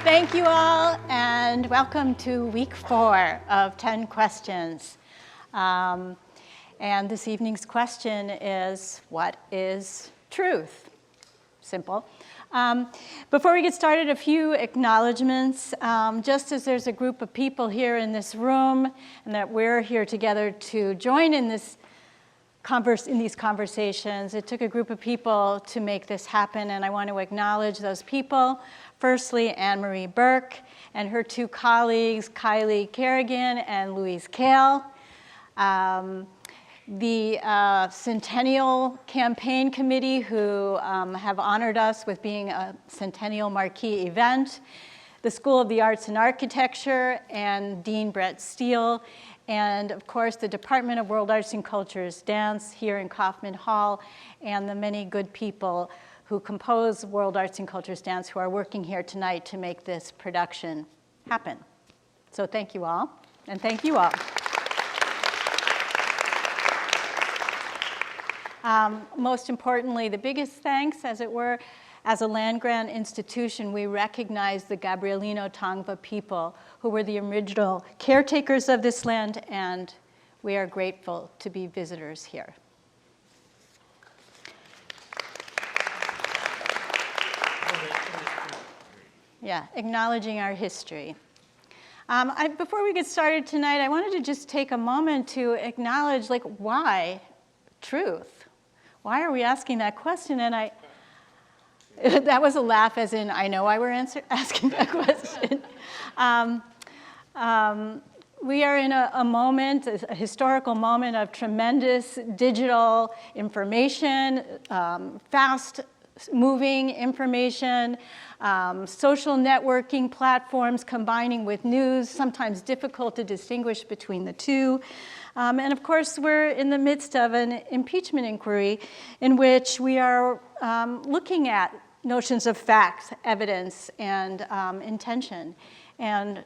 Thank you all, and welcome to week 4 of 10 questions. And this evening's question is, what is truth? Simple. Before we get started, a few acknowledgments. Just as there's a group of people here in this room, and that we're here together to join in these conversations, it took a group of people to make this happen, and I want to acknowledge those people. Firstly, Anne-Marie Burke and her 2 colleagues, Kylie Kerrigan and Louise Kale. The Centennial Campaign Committee, who have honored us with being a Centennial Marquee event. The School of the Arts and Architecture and Dean Brett Steele. And of course, the Department of World Arts and Cultures Dance here in Kaufman Hall, and the many good people who compose World Arts and Cultures Dance who are working here tonight to make this production happen. So thank you all, and thank you all. Most importantly, the biggest thanks, as it were, as a land-grant institution, we recognize the Gabrielino Tongva people who were the original caretakers of this land, and we are grateful to be visitors here. Yeah, acknowledging our history. Before we get started tonight, I wanted to just take a moment to acknowledge, why truth? Why are we asking that question? And that was a laugh, as in, I know why we're asking that question. We are in a moment, a historical moment of tremendous digital information, fast-moving information, social networking platforms combining with news, sometimes difficult to distinguish between the two. And of course, we're in the midst of an impeachment inquiry in which we are looking at notions of fact, evidence, and intention, and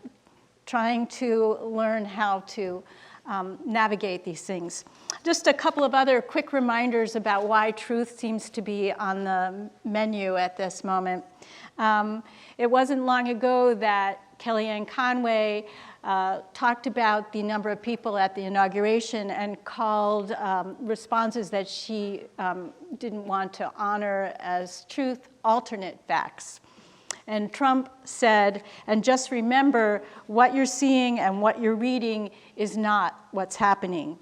trying to learn how to navigate these things. Just a couple of other quick reminders about why truth seems to be on the menu at this moment. It wasn't long ago that Kellyanne Conway talked about the number of people at the inauguration and called responses that she didn't want to honor as truth alternate facts. And Trump said, and just remember, what you're seeing and what you're reading is not what's happening.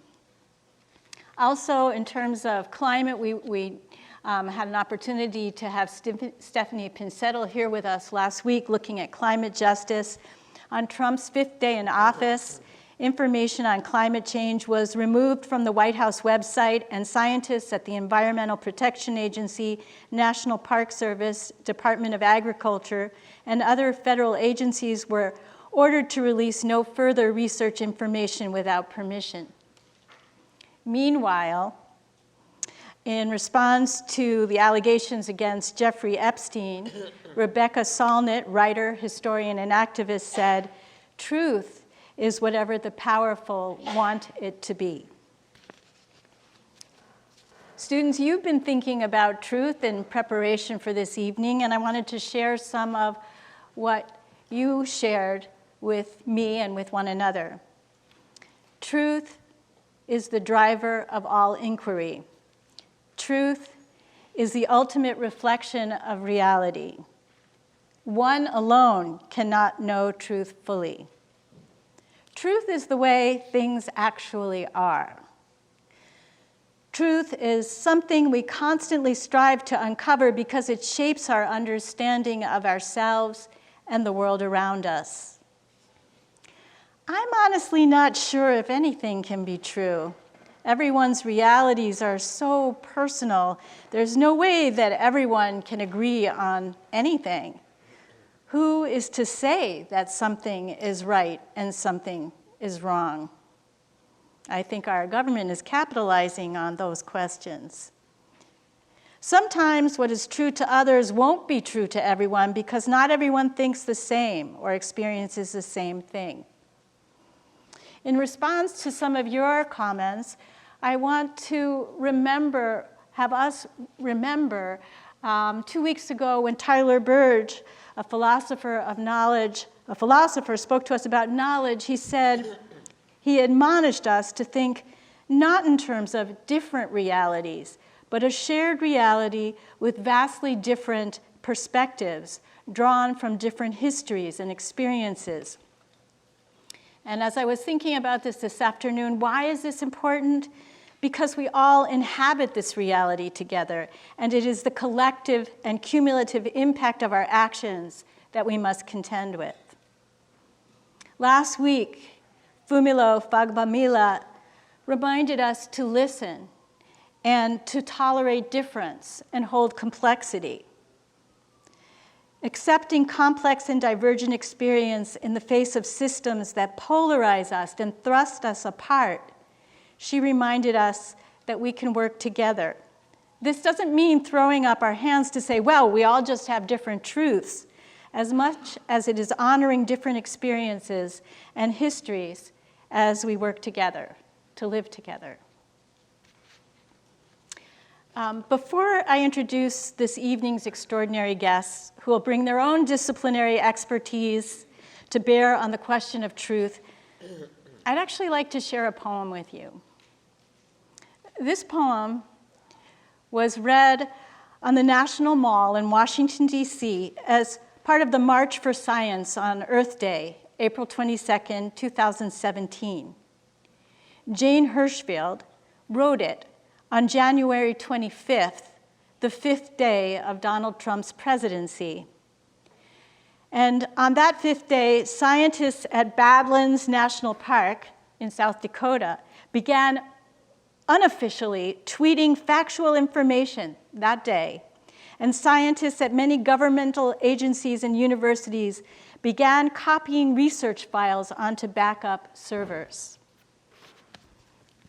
Also, in terms of climate, we had an opportunity to have Stephanie Pinsettle here with us last week looking at climate justice. On Trump's 5th day in office, information on climate change was removed from the White House website, and scientists at the Environmental Protection Agency, National Park Service, Department of Agriculture, and other federal agencies were ordered to release no further research information without permission. Meanwhile, in response to the allegations against Jeffrey Epstein, Rebecca Solnit, writer, historian, and activist, said, "Truth is whatever the powerful want it to be." Students, you've been thinking about truth in preparation for this evening, and I wanted to share some of what you shared with me and with one another. Truth is the driver of all inquiry. Truth is the ultimate reflection of reality. One alone cannot know truth fully. Truth is the way things actually are. Truth is something we constantly strive to uncover because it shapes our understanding of ourselves and the world around us. I'm honestly not sure if anything can be true. Everyone's realities are so personal. There's no way that everyone can agree on anything. Who is to say that something is right and something is wrong? I think our government is capitalizing on those questions. Sometimes what is true to others won't be true to everyone because not everyone thinks the same or experiences the same thing. In response to some of your comments, I want to have us remember 2 weeks ago when Tyler Burge, a philosopher of knowledge, a philosopher spoke to us about knowledge, he said, he admonished us to think not in terms of different realities, but a shared reality with vastly different perspectives drawn from different histories and experiences. And as I was thinking about this afternoon, why is this important? Because we all inhabit this reality together, and it is the collective and cumulative impact of our actions that we must contend with. Last week, Fumilo Fagbamila reminded us to listen and to tolerate difference and hold complexity. Accepting complex and divergent experience in the face of systems that polarize us and thrust us apart, she reminded us that we can work together. This doesn't mean throwing up our hands to say, well, we all just have different truths, as much as it is honoring different experiences and histories as we work together to live together. Before I introduce this evening's extraordinary guests, who will bring their own disciplinary expertise to bear on the question of truth, I'd actually like to share a poem with you. This poem was read on the National Mall in Washington, D.C. as part of the March for Science on Earth Day, April 22nd, 2017. Jane Hirschfield wrote it on January 25th, the 5th day of Donald Trump's presidency. And on that 5th day, scientists at Badlands National Park in South Dakota began unofficially tweeting factual information that day. And scientists at many governmental agencies and universities began copying research files onto backup servers.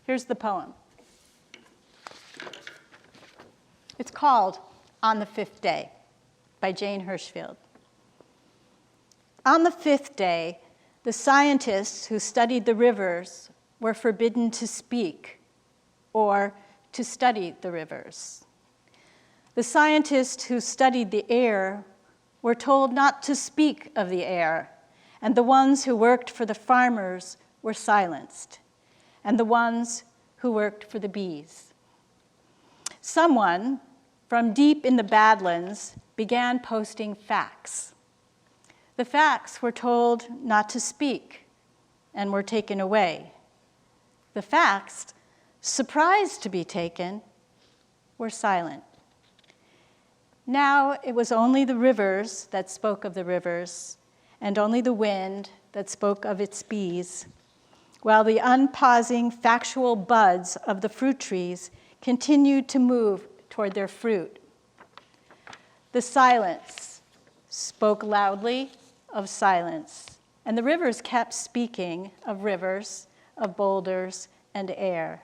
Here's the poem. It's called On the Fifth Day by Jane Hirschfield. On the 5th day, the scientists who studied the rivers were forbidden to speak or to study the rivers. The scientists who studied the air were told not to speak of the air, and the ones who worked for the farmers were silenced, and the ones who worked for the bees. Someone from deep in the Badlands began posting facts. The facts were told not to speak and were taken away. The facts, surprised to be taken, were silent. Now it was only the rivers that spoke of the rivers, and only the wind that spoke of its bees, while the unpausing factual buds of the fruit trees continued to move toward their fruit. The silence spoke loudly of silence, and the rivers kept speaking of rivers, of boulders, and air.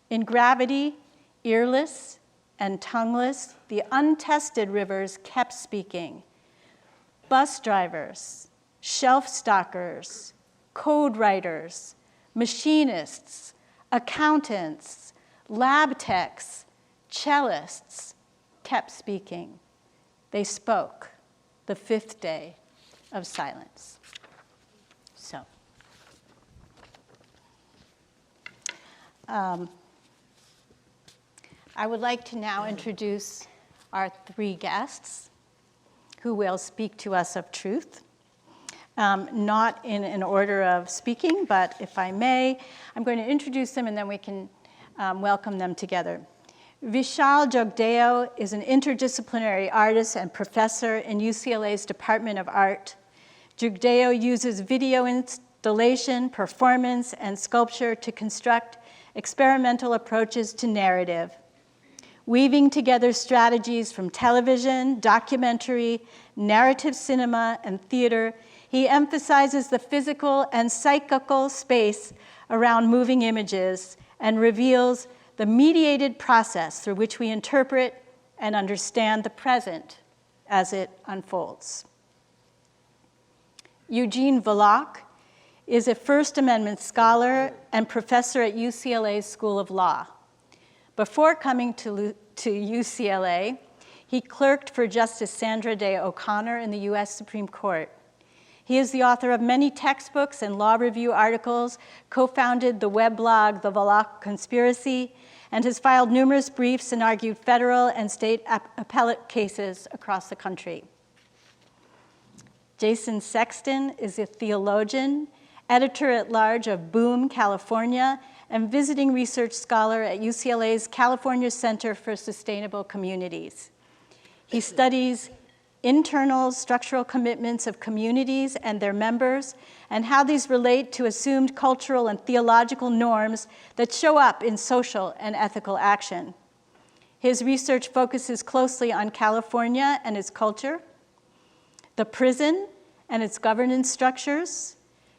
In gravity, earless and tongueless, the untested rivers kept speaking. Bus drivers, shelf stockers, code writers, machinists, accountants, lab techs, cellists kept speaking. They spoke the 5th day of silence. So, I would like to now introduce our 3 guests who will speak to us of truth. Not in an order of speaking, but if I may, I'm going to introduce them and then we can welcome them together. Vishal Jugdeo is an interdisciplinary artist and professor in UCLA's Department of Art. Jugdeo uses video installation, performance, and sculpture to construct experimental approaches to narrative. Weaving together strategies from television, documentary, narrative cinema, and theater, he emphasizes the physical and psychical space around moving images and reveals the mediated process through which we interpret and understand the present as it unfolds. Eugene Volokh is a First Amendment scholar and professor at UCLA's School of Law. Before coming to UCLA, He clerked for Justice Sandra Day O'Connor in the U.S. Supreme Court. He is the author of many textbooks and law review articles, co-founded the weblog The Volokh Conspiracy, and has filed numerous briefs and argued federal and state appellate cases across the country. Jason Sexton is a theologian, editor-at-large of Boom, California, and visiting research scholar at UCLA's California Center for Sustainable Communities. He studies internal structural commitments of communities and their members, and how these relate to assumed cultural and theological norms that show up in social and ethical action. His research focuses closely on California and its culture, the prison and its governance structures,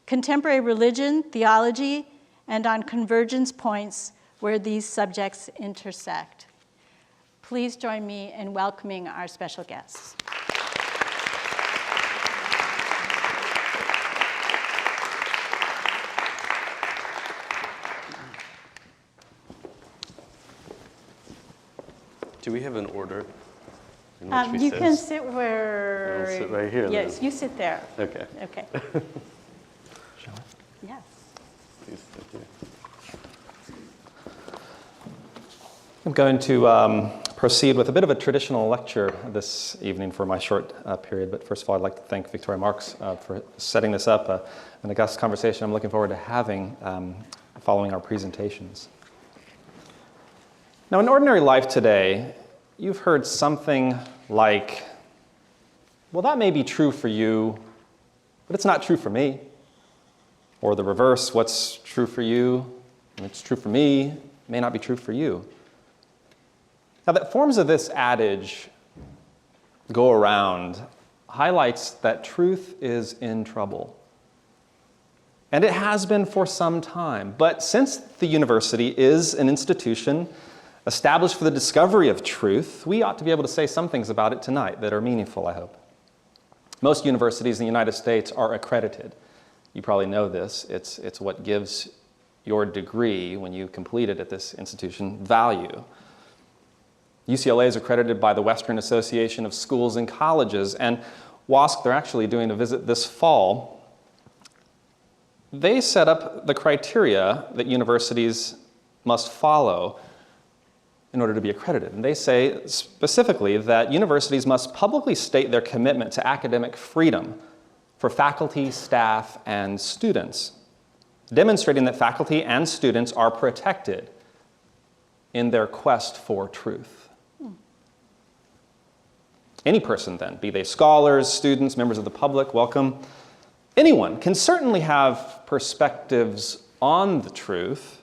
contemporary religion, theology, and on convergence points where these subjects intersect. Please join me in welcoming our special guests. Do we have an order in which we You sit? can sit where... I'll sit right here. Yes, then. you sit there. Okay. Okay. Shall I? Yes. Please, thank you. I'm going to proceed with a bit of a traditional lecture this evening for my short period, but first of all, I'd like to thank Victoria Marks for setting this up, an august conversation I'm looking forward to having following our presentations. Now, in ordinary life today, you've heard something like, well, that may be true for you, but it's not true for me. Or the reverse, what's true for you, and it's true for me, may not be true for you. Now, that forms of this adage go around highlights that truth is in trouble. And it has been for some time. But since the university is an institution established for the discovery of truth, we ought to be able to say some things about it tonight that are meaningful, I hope. Most universities in the United States are accredited. You probably know this. It's what gives your degree, when you complete it at this institution, value. UCLA is accredited by the Western Association of Schools and Colleges, and WASC, they're actually doing a visit this fall. They set up the criteria that universities must follow in order to be accredited. And they say specifically that universities must publicly state their commitment to academic freedom for faculty, staff, and students, demonstrating that faculty and students are protected in their quest for truth. Any person then, be they scholars, students, members of the public, welcome, anyone can certainly have perspectives on the truth,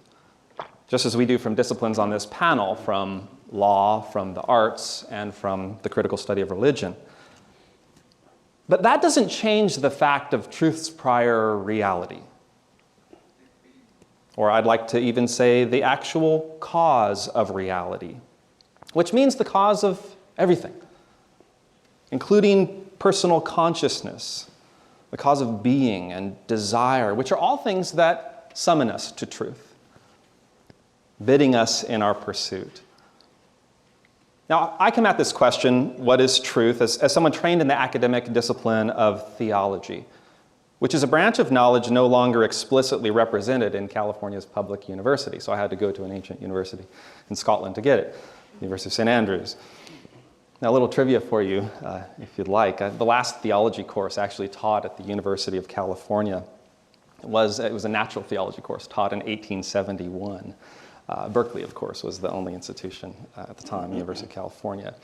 just as we do from disciplines on this panel, from law, from the arts, and from the critical study of religion. But that doesn't change the fact of truth's prior reality. Or I'd like to even say the actual cause of reality, which means the cause of everything, including personal consciousness, the cause of being and desire, which are all things that summon us to truth, bidding us in our pursuit. Now, I come at this question, what is truth, as someone trained in the academic discipline of theology, which is a branch of knowledge no longer explicitly represented in California's public university. So I had to go to an ancient university in Scotland to get it, University of St. Andrews. Now, a little trivia for you, if you'd like. The last theology course actually taught at the University of California it was a natural theology course taught in 1871. Berkeley, of course, was the only institution at the time, University of California.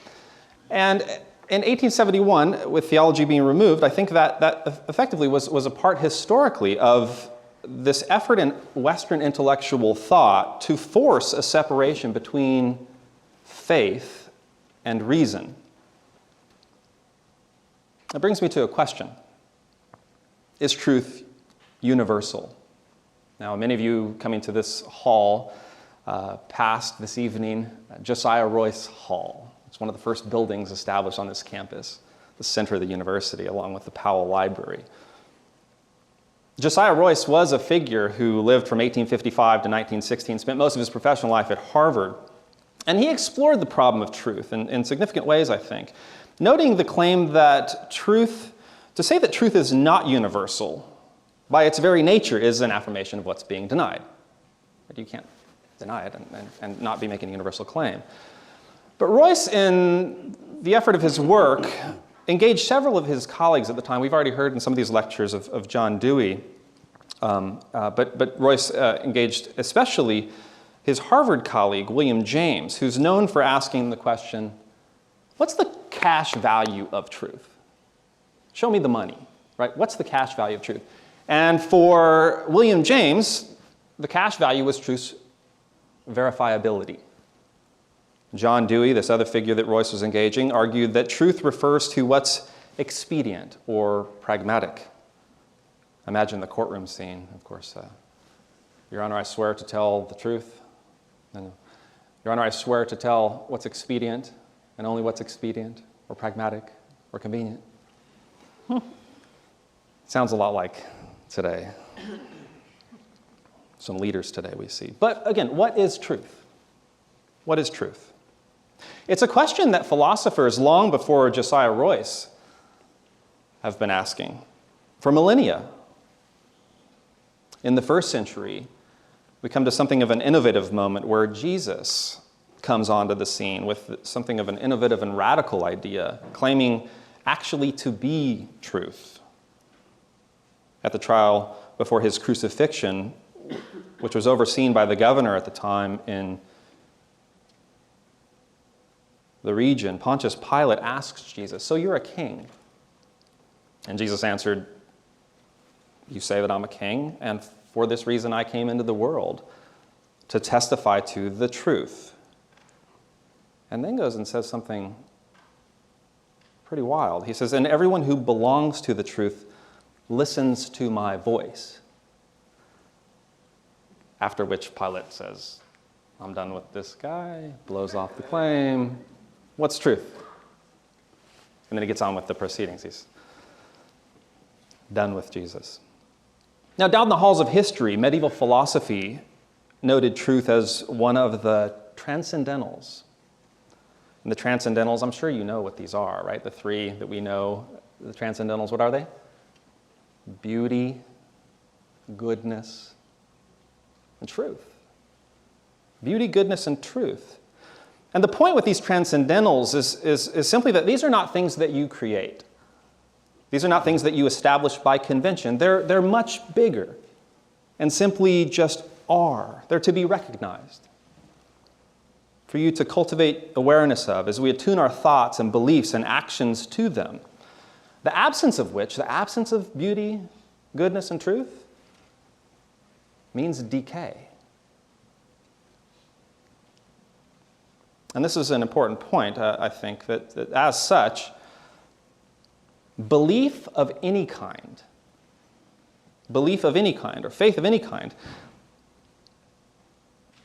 And in 1871, with theology being removed, I think that effectively was a part historically of this effort in Western intellectual thought to force a separation between faith and reason. That brings me to a question. Is truth universal? Now, many of you coming to this hall passed this evening Josiah Royce Hall. It's one of the first buildings established on this campus, the center of the university, along with the Powell Library. Josiah Royce was a figure who lived from 1855 to 1916, spent most of his professional life at Harvard, And he explored the problem of truth in significant ways, I think, noting the claim that to say that truth is not universal, by its very nature, is an affirmation of what's being denied. But you can't deny it and not be making a universal claim. But Royce, in the effort of his work, engaged several of his colleagues at the time. We've already heard in some of these lectures of John Dewey, but Royce engaged especially his Harvard colleague, William James, who's known for asking the question, what's the cash value of truth? Show me the money, right? What's the cash value of truth? And for William James, the cash value was truth's verifiability. John Dewey, this other figure that Royce was engaging, argued that truth refers to what's expedient or pragmatic. Imagine the courtroom scene, of course. Your Honor, I swear to tell the truth. No. Your Honor, I swear to tell what's expedient and only what's expedient or pragmatic or convenient. Sounds a lot like today. Some leaders today we see. But again, what is truth? What is truth? It's a question that philosophers long before Josiah Royce have been asking for millennia. In the first century, we come to something of an innovative moment where Jesus comes onto the scene with something of an innovative and radical idea, claiming actually to be truth. At the trial before his crucifixion, which was overseen by the governor at the time in the region, Pontius Pilate asks Jesus, "So you're a king?" And Jesus answered, "You say that I'm a king, and for this reason I came into the world, to testify to the truth." And then goes and says something pretty wild. He says, "And everyone who belongs to the truth listens to my voice." After which Pilate says, "I'm done with this guy," blows off the claim. What's truth? And then he gets on with the proceedings. He's done with Jesus. Now, down the halls of history, medieval philosophy noted truth as one of the transcendentals. And the transcendentals, I'm sure you know what these are, right? The three that we know, the transcendentals, what are they? Beauty, goodness, and truth. Beauty, goodness, and truth. And the point with these transcendentals is simply that these are not things that you create. These are not things that you establish by convention. They're much bigger and simply just are. They're to be recognized, for you to cultivate awareness of as we attune our thoughts and beliefs and actions to them. The absence of which, the absence of beauty, goodness, and truth, means decay. And this is an important point, I think, that as such, belief of any kind, or faith of any kind,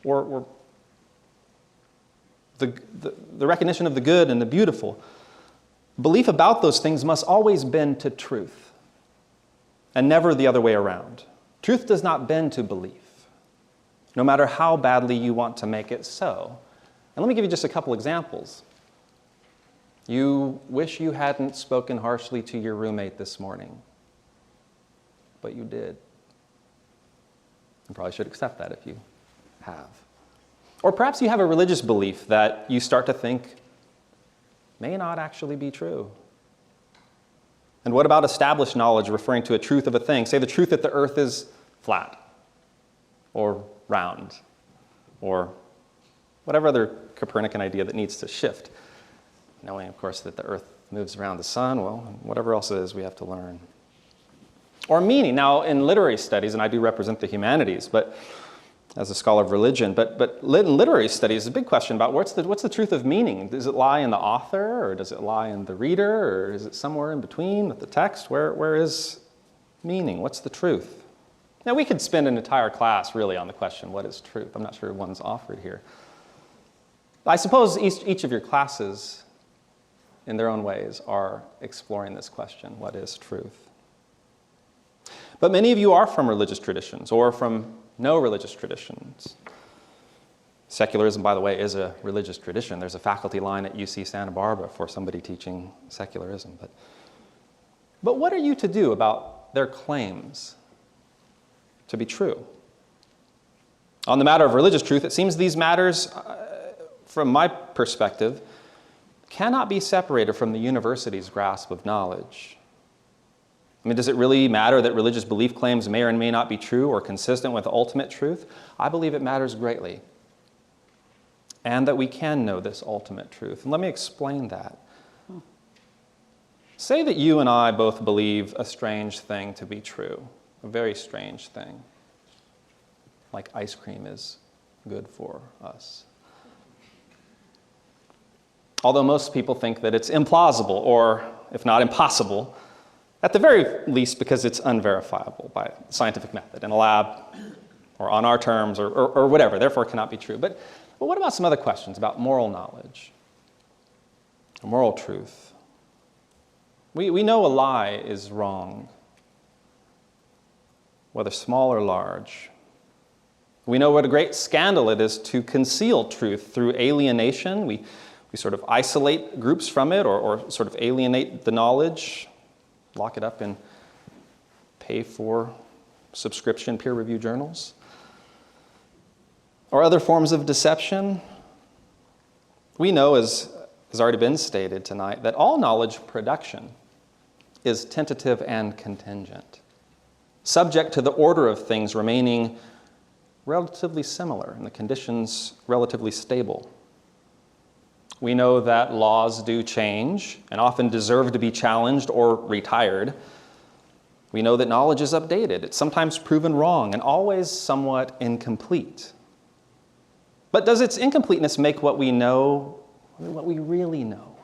or the recognition of the good and the beautiful, belief about those things must always bend to truth, and never the other way around. Truth does not bend to belief, no matter how badly you want to make it so. And let me give you just a couple examples. You wish you hadn't spoken harshly to your roommate this morning, but you did. You probably should accept that if you have. Or perhaps you have a religious belief that you start to think may not actually be true. And what about established knowledge referring to a truth of a thing? Say the truth that the earth is flat, or round, or whatever other Copernican idea that needs to shift. Knowing, of course, that the earth moves around the sun, well, whatever else it is we have to learn. Or meaning. Now, in literary studies, and I do represent the humanities, but as a scholar of religion, but in literary studies, a big question about what's the truth of meaning? Does it lie in the author, or does it lie in the reader, or is it somewhere in between with the text? Where is meaning? What's the truth? Now, we could spend an entire class really on the question, what is truth? I'm not sure one's offered here. I suppose each of your classes, in their own ways, are exploring this question, what is truth? But many of you are from religious traditions, or from no religious traditions. Secularism, by the way, is a religious tradition. There's a faculty line at UC Santa Barbara for somebody teaching secularism. But what are you to do about their claims to be true? On the matter of religious truth, it seems these matters, from my perspective, cannot be separated from the university's grasp of knowledge. I mean, does it really matter that religious belief claims may or may not be true or consistent with ultimate truth? I believe it matters greatly, and that we can know this ultimate truth. And let me explain that. Say that you and I both believe a strange thing to be true, a very strange thing, like ice cream is good for us. Although most people think that it's implausible, or if not impossible, at the very least because it's unverifiable by scientific method in a lab or on our terms or whatever, therefore it cannot be true. But what about some other questions about moral knowledge, moral truth? We know a lie is wrong, whether small or large. We know what a great scandal it is to conceal truth through alienation. We sort of isolate groups from it or sort of alienate the knowledge, lock it up in pay-for subscription peer-reviewed journals. Or other forms of deception. We know, as has already been stated tonight, that all knowledge production is tentative and contingent, subject to the order of things remaining relatively similar and the conditions relatively stable. We know that laws do change and often deserve to be challenged or retired. We know that knowledge is updated. It's sometimes proven wrong and always somewhat incomplete. But does its incompleteness make what we know, what we really know?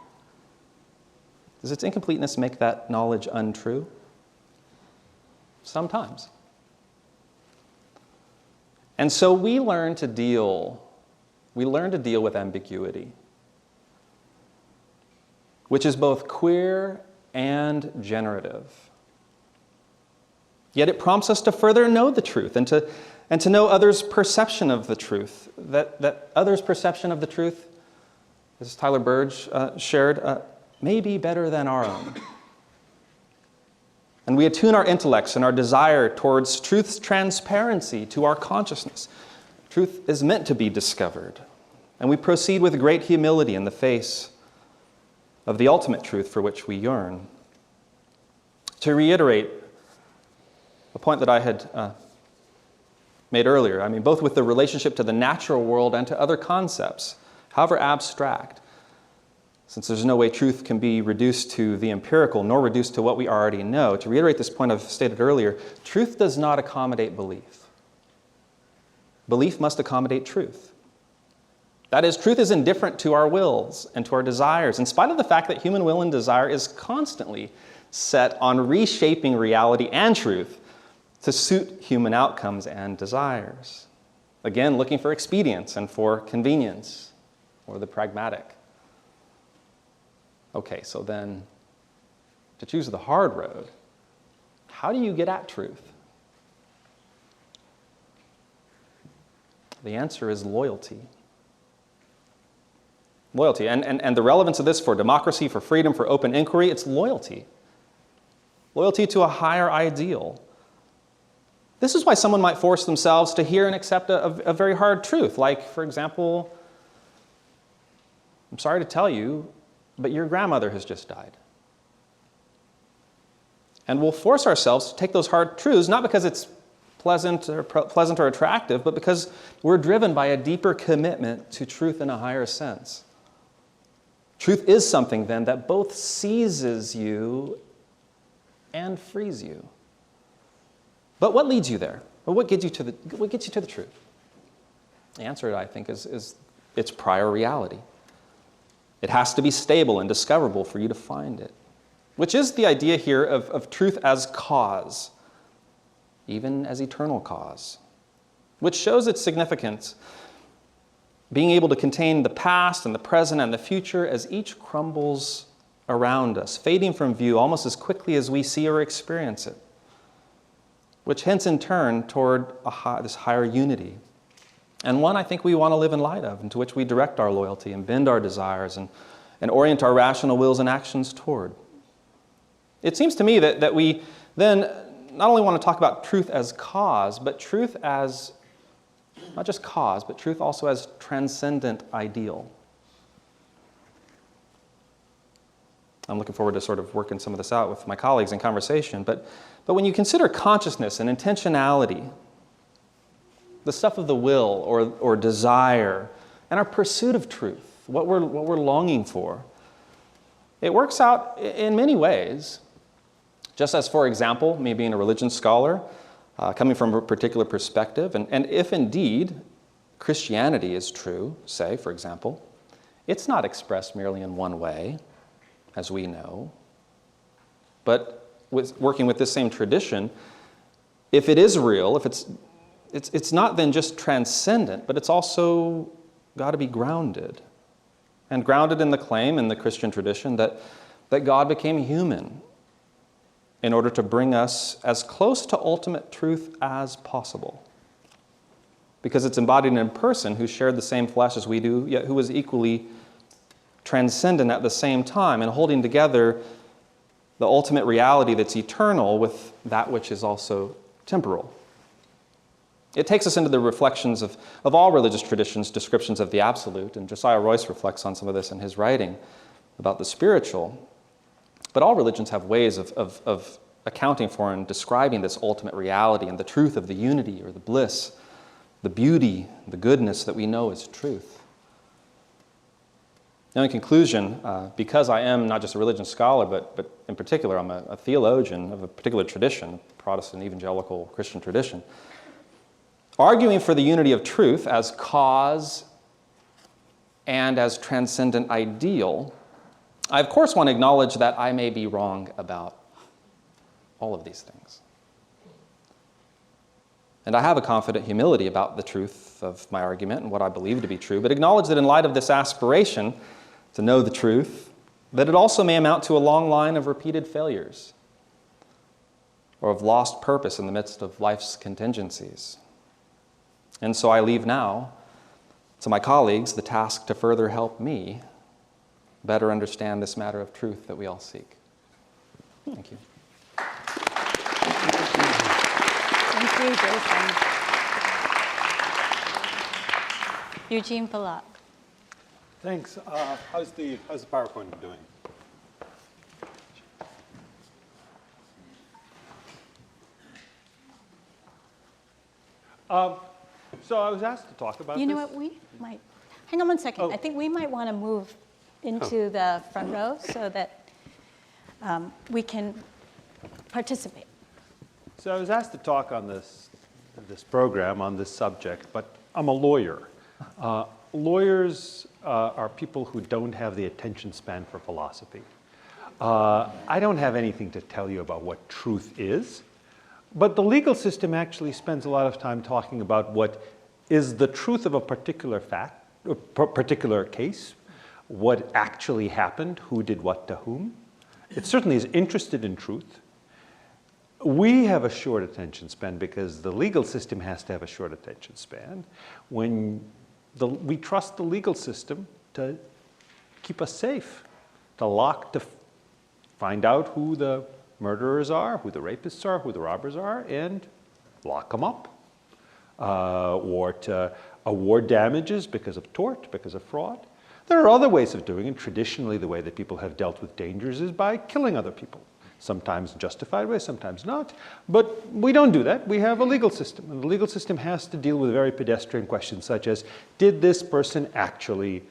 Does its incompleteness make that knowledge untrue? Sometimes. And so we learn to deal with ambiguity, which is both queer and generative. Yet it prompts us to further know the truth and to know others' perception of the truth. That others' perception of the truth, as Tyler Burge shared, may be better than our own. And we attune our intellects and our desire towards truth's transparency to our consciousness. Truth is meant to be discovered. And we proceed with great humility in the face of the ultimate truth for which we yearn. To reiterate a point that I had made earlier, I mean, both with the relationship to the natural world and to other concepts, however abstract, since there's no way truth can be reduced to the empirical, nor reduced to what we already know. To reiterate this point I've stated earlier, truth does not accommodate belief. Belief must accommodate truth. That is, truth is indifferent to our wills and to our desires, in spite of the fact that human will and desire is constantly set on reshaping reality and truth to suit human outcomes and desires. Again, looking for expedience and for convenience, or the pragmatic. Okay, so then, to choose the hard road, how do you get at truth? The answer is loyalty. Loyalty, and the relevance of this for democracy, for freedom, for open inquiry, it's loyalty. Loyalty to a higher ideal. This is why someone might force themselves to hear and accept a very hard truth, like, for example, I'm sorry to tell you, but your grandmother has just died. And we'll force ourselves to take those hard truths, not because it's pleasant or attractive, but because we're driven by a deeper commitment to truth in a higher sense. Truth is something, then, that both seizes you and frees you. But what leads you there? Or what gets you to the truth? The answer, I think, is its prior reality. It has to be stable and discoverable for you to find it, which is the idea here of truth as cause, even as eternal cause, which shows its significance, being able to contain the past and the present and the future as each crumbles around us, fading from view almost as quickly as we see or experience it, which hints in turn toward this higher unity. and one I think we want to live in light of, and to which we direct our loyalty and bend our desires and orient our rational wills and actions toward. It seems to me that we then not only want to talk about truth as cause, but truth as, not just cause, but truth also as transcendent ideal. I'm looking forward to sort of working some of this out with my colleagues in conversation. But when you consider consciousness and intentionality, the stuff of the will or desire, and our pursuit of truth, what we're longing for, it works out in many ways. Just as, for example, me being a religion scholar, coming from a particular perspective, and if indeed Christianity is true, say, for example, it's not expressed merely in one way, as we know. But working with this same tradition, if it is real, if it's not then just transcendent, but it's also got to be grounded. And grounded in the claim in the Christian tradition that God became human in order to bring us as close to ultimate truth as possible. Because it's embodied in a person who shared the same flesh as we do, yet who was equally transcendent at the same time and holding together the ultimate reality that's eternal with that which is also temporal. It takes us into the reflections of all religious traditions' descriptions of the absolute, and Josiah Royce reflects on some of this in his writing about the spiritual. But all religions have ways of accounting for and describing this ultimate reality and the truth of the unity or the bliss, the beauty, the goodness that we know is truth. Now, in conclusion, because I am not just a religion scholar, but in particular I'm a theologian of a particular tradition, Protestant evangelical Christian tradition, arguing for the unity of truth as cause and as transcendent ideal, I of course want to acknowledge that I may be wrong about all of these things. And I have a confident humility about the truth of my argument and what I believe to be true, but acknowledge that in light of this aspiration to know the truth, that it also may amount to a long line of repeated failures or of lost purpose in the midst of life's contingencies. And so I leave now to my colleagues the task to further help me better understand this matter of truth that we all seek. Thank you. Thank you, Jason. Eugene Pullup. Thanks. How's the PowerPoint doing? So I was asked to talk about You know this. what, we might, hang on one second. Oh. I think we might want to move into the front row so that we can participate. So I was asked to talk on this program on this subject, but I'm a lawyer. Lawyers are people who don't have the attention span for philosophy. I don't have anything to tell you about what truth is, but the legal system actually spends a lot of time talking about what is the truth of a particular fact, a particular case, what actually happened, who did what to whom. It certainly is interested in truth. We have a short attention span because the legal system has to have a short attention span. We trust the legal system to keep us safe, to find out who the murderers are, who the rapists are, who the robbers are, and lock them up. Or to award damages because of tort, because of fraud. There are other ways of doing it. Traditionally, the way that people have dealt with dangers is by killing other people. Sometimes justified ways, sometimes not. But we don't do that. We have a legal system. And the legal system has to deal with very pedestrian questions such as, did this person actually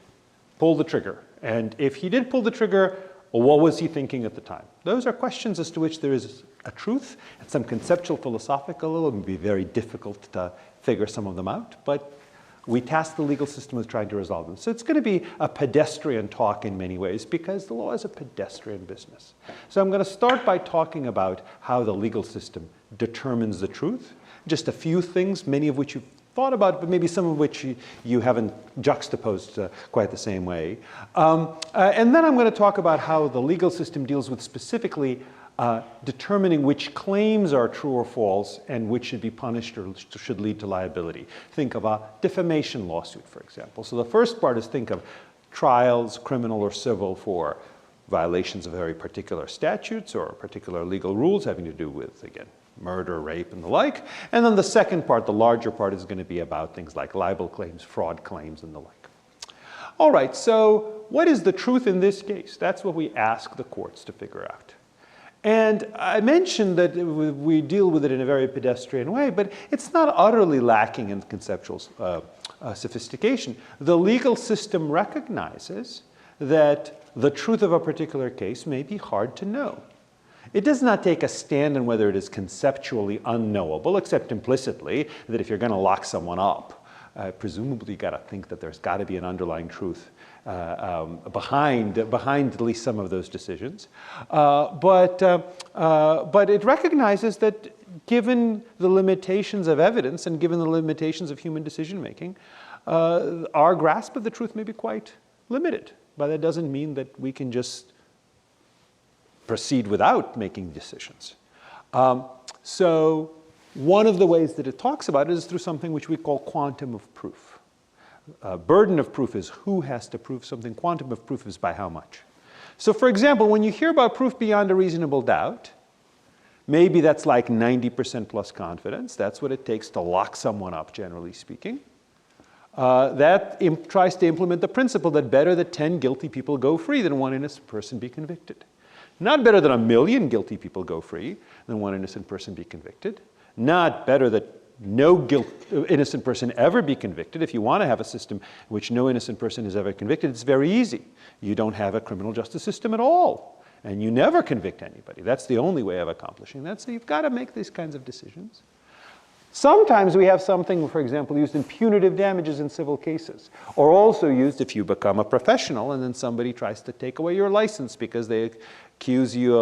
pull the trigger? And if he did pull the trigger, what was he thinking at the time? Those are questions as to which there is a truth and some conceptual philosophical. It would be very difficult to figure some of them out. But we task the legal system with trying to resolve them. So it's going to be a pedestrian talk in many ways because the law is a pedestrian business. So I'm going to start by talking about how the legal system determines the truth. Just a few things, many of which you've thought about, but maybe some of which you haven't juxtaposed quite the same way. And then I'm going to talk about how the legal system deals with specifically determining which claims are true or false and which should be punished or should lead to liability. Think of a defamation lawsuit, for example. So the first part is think of trials, criminal or civil, for violations of very particular statutes or particular legal rules having to do with, again, murder, rape, and the like. And then the second part, the larger part, is going to be about things like libel claims, fraud claims, and the like. All right, so what is the truth in this case? That's what we ask the courts to figure out. And I mentioned that we deal with it in a very pedestrian way, but it's not utterly lacking in conceptual sophistication. The legal system recognizes that the truth of a particular case may be hard to know. It does not take a stand on whether it is conceptually unknowable, except implicitly that if you're going to lock someone up, presumably you got to think that there's got to be an underlying truth behind at least some of those decisions. But it recognizes that given the limitations of evidence and given the limitations of human decision making, our grasp of the truth may be quite limited. But that doesn't mean that we can just proceed without making decisions. So one of the ways that it talks about it is through something which we call quantum of proof. Burden of proof is who has to prove something. Quantum of proof is by how much. So for example, when you hear about proof beyond a reasonable doubt, maybe that's like 90% plus confidence. That's what it takes to lock someone up, generally speaking. That tries to implement the principle that better that 10 guilty people go free than one innocent person be convicted. Not better that 1 million guilty people go free than one innocent person be convicted. Not better that no innocent person ever be convicted. If you want to have a system in which no innocent person is ever convicted, it's very easy. You don't have a criminal justice system at all, and you never convict anybody. That's the only way of accomplishing that. So you've got to make these kinds of decisions. Sometimes we have something, for example, used in punitive damages in civil cases, or also used if you become a professional and then somebody tries to take away your license because they accuse you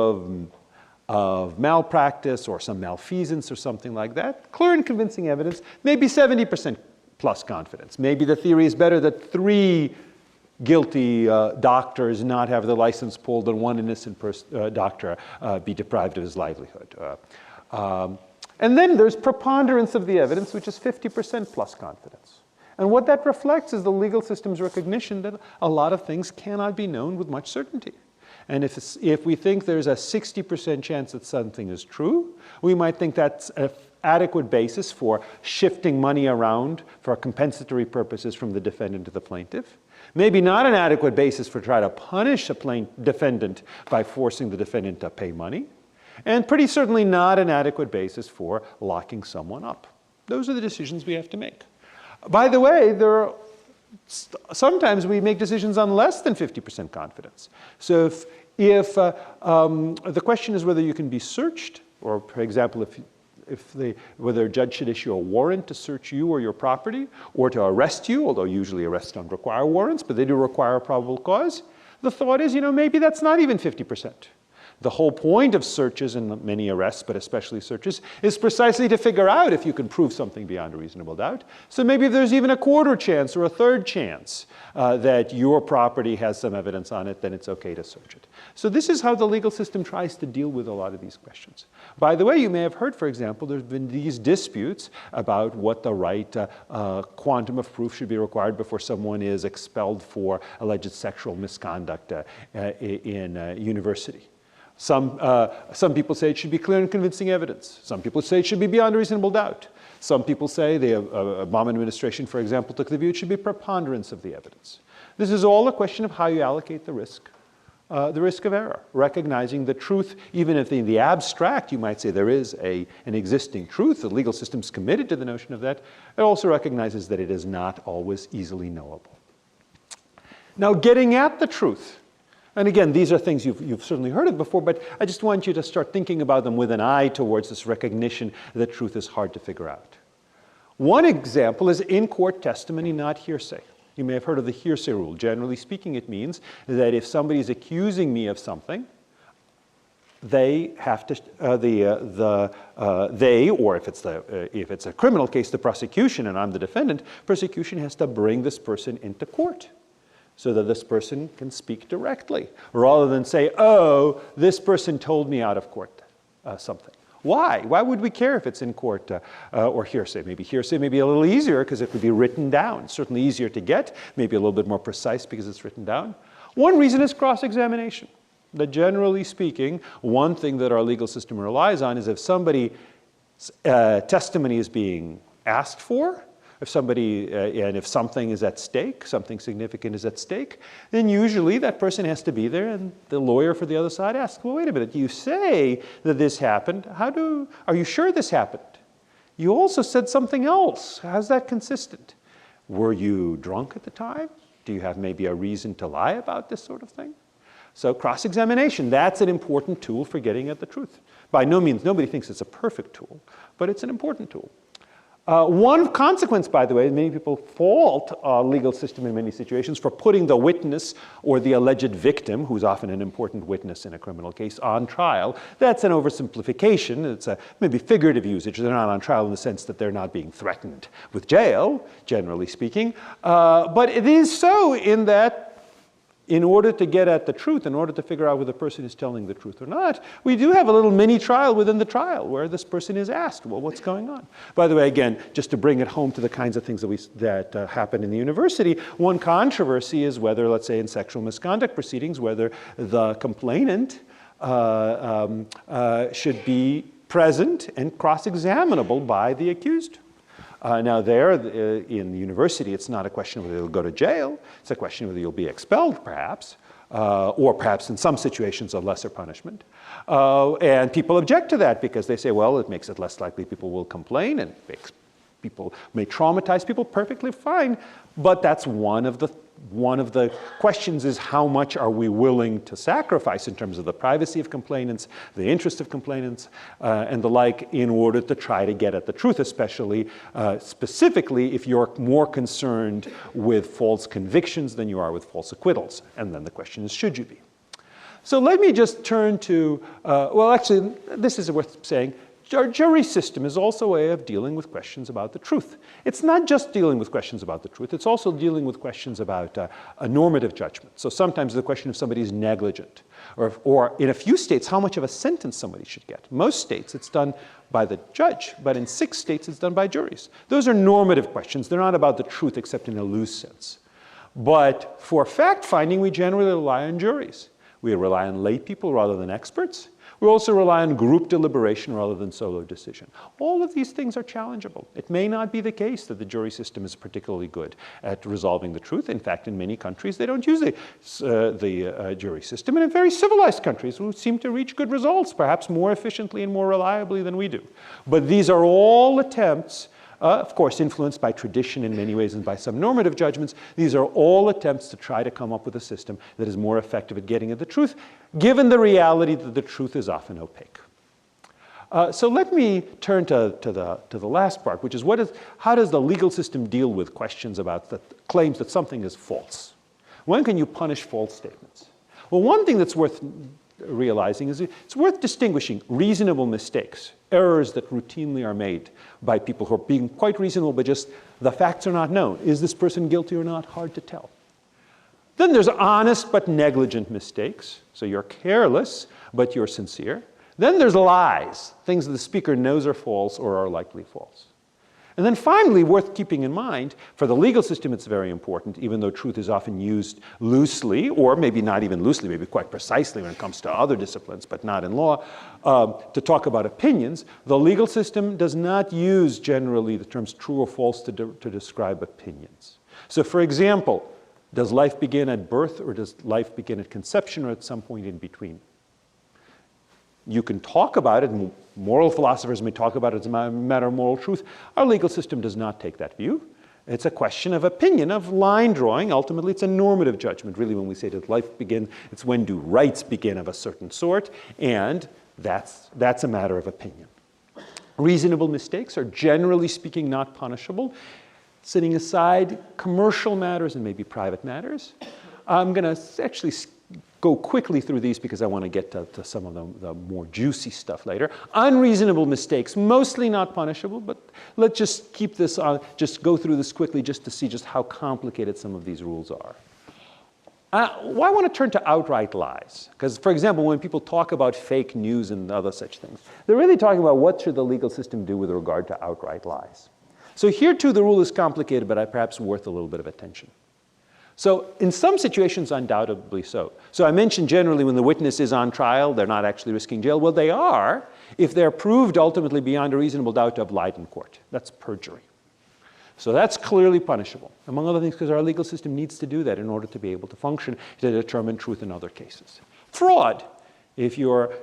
of malpractice or some malfeasance or something like that. Clear and convincing evidence, maybe 70% plus confidence. Maybe the theory is better that 3 guilty doctors not have their license pulled and one innocent doctor be deprived of his livelihood. And then there's preponderance of the evidence, which is 50% plus confidence. And what that reflects is the legal system's recognition that a lot of things cannot be known with much certainty. And if we think there's a 60% chance that something is true, we might think that's an adequate basis for shifting money around for compensatory purposes from the defendant to the plaintiff. Maybe not an adequate basis for trying to punish a defendant by forcing the defendant to pay money. And pretty certainly not an adequate basis for locking someone up. Those are the decisions we have to make. By the way, sometimes we make decisions on less than 50% confidence. So if the question is whether you can be searched, or for example, whether a judge should issue a warrant to search you or your property, or to arrest you, although usually arrests don't require warrants, but they do require a probable cause, the thought is, maybe that's not even 50%. The whole point of searches and many arrests, but especially searches, is precisely to figure out if you can prove something beyond a reasonable doubt. So maybe if there's even a quarter chance or a third chance that your property has some evidence on it, then it's okay to search it. So this is how the legal system tries to deal with a lot of these questions. By the way, you may have heard, for example, there's been these disputes about what the right quantum of proof should be required before someone is expelled for alleged sexual misconduct in university. Some people say it should be clear and convincing evidence. Some people say it should be beyond a reasonable doubt. Some people say, the Obama administration, for example, took the view it should be preponderance of the evidence. This is all a question of how you allocate the risk of error, recognizing the truth, even if in the abstract you might say there is an existing truth, the legal system's committed to the notion of that, it also recognizes that it is not always easily knowable. Now, getting at the truth, and again, these are things you've certainly heard of before, but I just want you to start thinking about them with an eye towards this recognition that truth is hard to figure out. One example is in-court testimony, not hearsay. You may have heard of the hearsay rule. Generally speaking, it means that if somebody is accusing me of something, they have to, or if it's a criminal case, the prosecution, and I'm the defendant, prosecution has to bring this person into court. so that this person can speak directly, rather than say, oh, this person told me out of court something. Why? Why would we care if it's in court or hearsay? Maybe hearsay may be a little easier because it could be written down. Certainly easier to get, maybe a little bit more precise because it's written down. One reason is cross-examination. That generally speaking, one thing that our legal system relies on is if somebody's testimony is being asked for, if somebody, and if something is at stake, something significant is at stake, then usually that person has to be there, and the lawyer for the other side asks, well, wait a minute, you say that this happened. Are you sure this happened? You also said something else. How's that consistent? Were you drunk at the time? Do you have maybe a reason to lie about this sort of thing? So cross-examination, that's an important tool for getting at the truth. By no means, nobody thinks it's a perfect tool, but it's an important tool. One consequence, by the way, many people fault our legal system in many situations for putting the witness or the alleged victim, who's often an important witness in a criminal case, on trial. That's an oversimplification. It's a maybe figurative usage. They're not on trial in the sense that they're not being threatened with jail, generally speaking. But it is so in that in order to get at the truth, in order to figure out whether the person is telling the truth or not, we do have a little mini trial within the trial where this person is asked, well, what's going on? By the way, again, just to bring it home to the kinds of things that happen in the university, one controversy is whether, let's say in sexual misconduct proceedings, whether the complainant should be present and cross-examinable by the accused. Now there, in the university, it's not a question of whether you'll go to jail. It's a question of whether you'll be expelled, perhaps, or perhaps in some situations a lesser punishment. And people object to that because they say, well, it makes it less likely people will complain and people may traumatize people. Perfectly fine, but that's one of the questions is how much are we willing to sacrifice in terms of the privacy of complainants, the interest of complainants, and the like in order to try to get at the truth, especially specifically if you're more concerned with false convictions than you are with false acquittals. And then the question is, should you be? So let me just turn to, well, actually, this is worth saying. Our jury system is also a way of dealing with questions about the truth. It's not just dealing with questions about the truth, it's also dealing with questions about a normative judgment. So sometimes the question if somebody is negligent, or in a few states, how much of a sentence somebody should get. Most states, it's done by the judge, but in 6 states, it's done by juries. Those are normative questions. They're not about the truth except in a loose sense. But for fact-finding, we generally rely on juries. We rely on lay people rather than experts. We also rely on group deliberation rather than solo decision. All of these things are challengeable. It may not be the case that the jury system is particularly good at resolving the truth. In fact, in many countries, they don't use the jury system. And in very civilized countries, we seem to reach good results, perhaps more efficiently and more reliably than we do. But these are all attempts, of course, influenced by tradition in many ways and by some normative judgments. These are all attempts to try to come up with a system that is more effective at getting at the truth, given the reality that the truth is often opaque. So let me turn to the last part, which is how does the legal system deal with questions about the claims that something is false? When can you punish false statements? Well, one thing that's worth realizing is it's worth distinguishing reasonable mistakes, errors that routinely are made by people who are being quite reasonable, but just the facts are not known. Is this person guilty or not? Hard to tell. Then there's honest but negligent mistakes. So you're careless, but you're sincere. Then there's lies, things that the speaker knows are false or are likely false. And then finally, worth keeping in mind, for the legal system it's very important, even though truth is often used loosely, or maybe not even loosely, maybe quite precisely when it comes to other disciplines, but not in law, to talk about opinions. The legal system does not use generally the terms true or false to describe opinions. So for example, does life begin at birth or does life begin at conception or at some point in between? You can talk about it, and moral philosophers may talk about it as a matter of moral truth. Our legal system does not take that view. It's a question of opinion, of line drawing. Ultimately, it's a normative judgment. Really, when we say does life begin, it's when do rights begin of a certain sort, and that's a matter of opinion. Reasonable mistakes are generally speaking not punishable. Setting aside commercial matters and maybe private matters, I'm going to actually go quickly through these because I want to get to some of the more juicy stuff later. Unreasonable mistakes, mostly not punishable, but let's just keep this on, just go through this quickly just to see just how complicated some of these rules are. Why I want to turn to outright lies? Because, for example, when people talk about fake news and other such things, they're really talking about what should the legal system do with regard to outright lies. So here, too, the rule is complicated, but perhaps worth a little bit of attention. So in some situations, undoubtedly so. So I mentioned generally when the witness is on trial, they're not actually risking jail. Well, they are if they're proved ultimately beyond a reasonable doubt to have lied in court. That's perjury. So that's clearly punishable, among other things because our legal system needs to do that in order to be able to function to determine truth in other cases. Fraud, if you're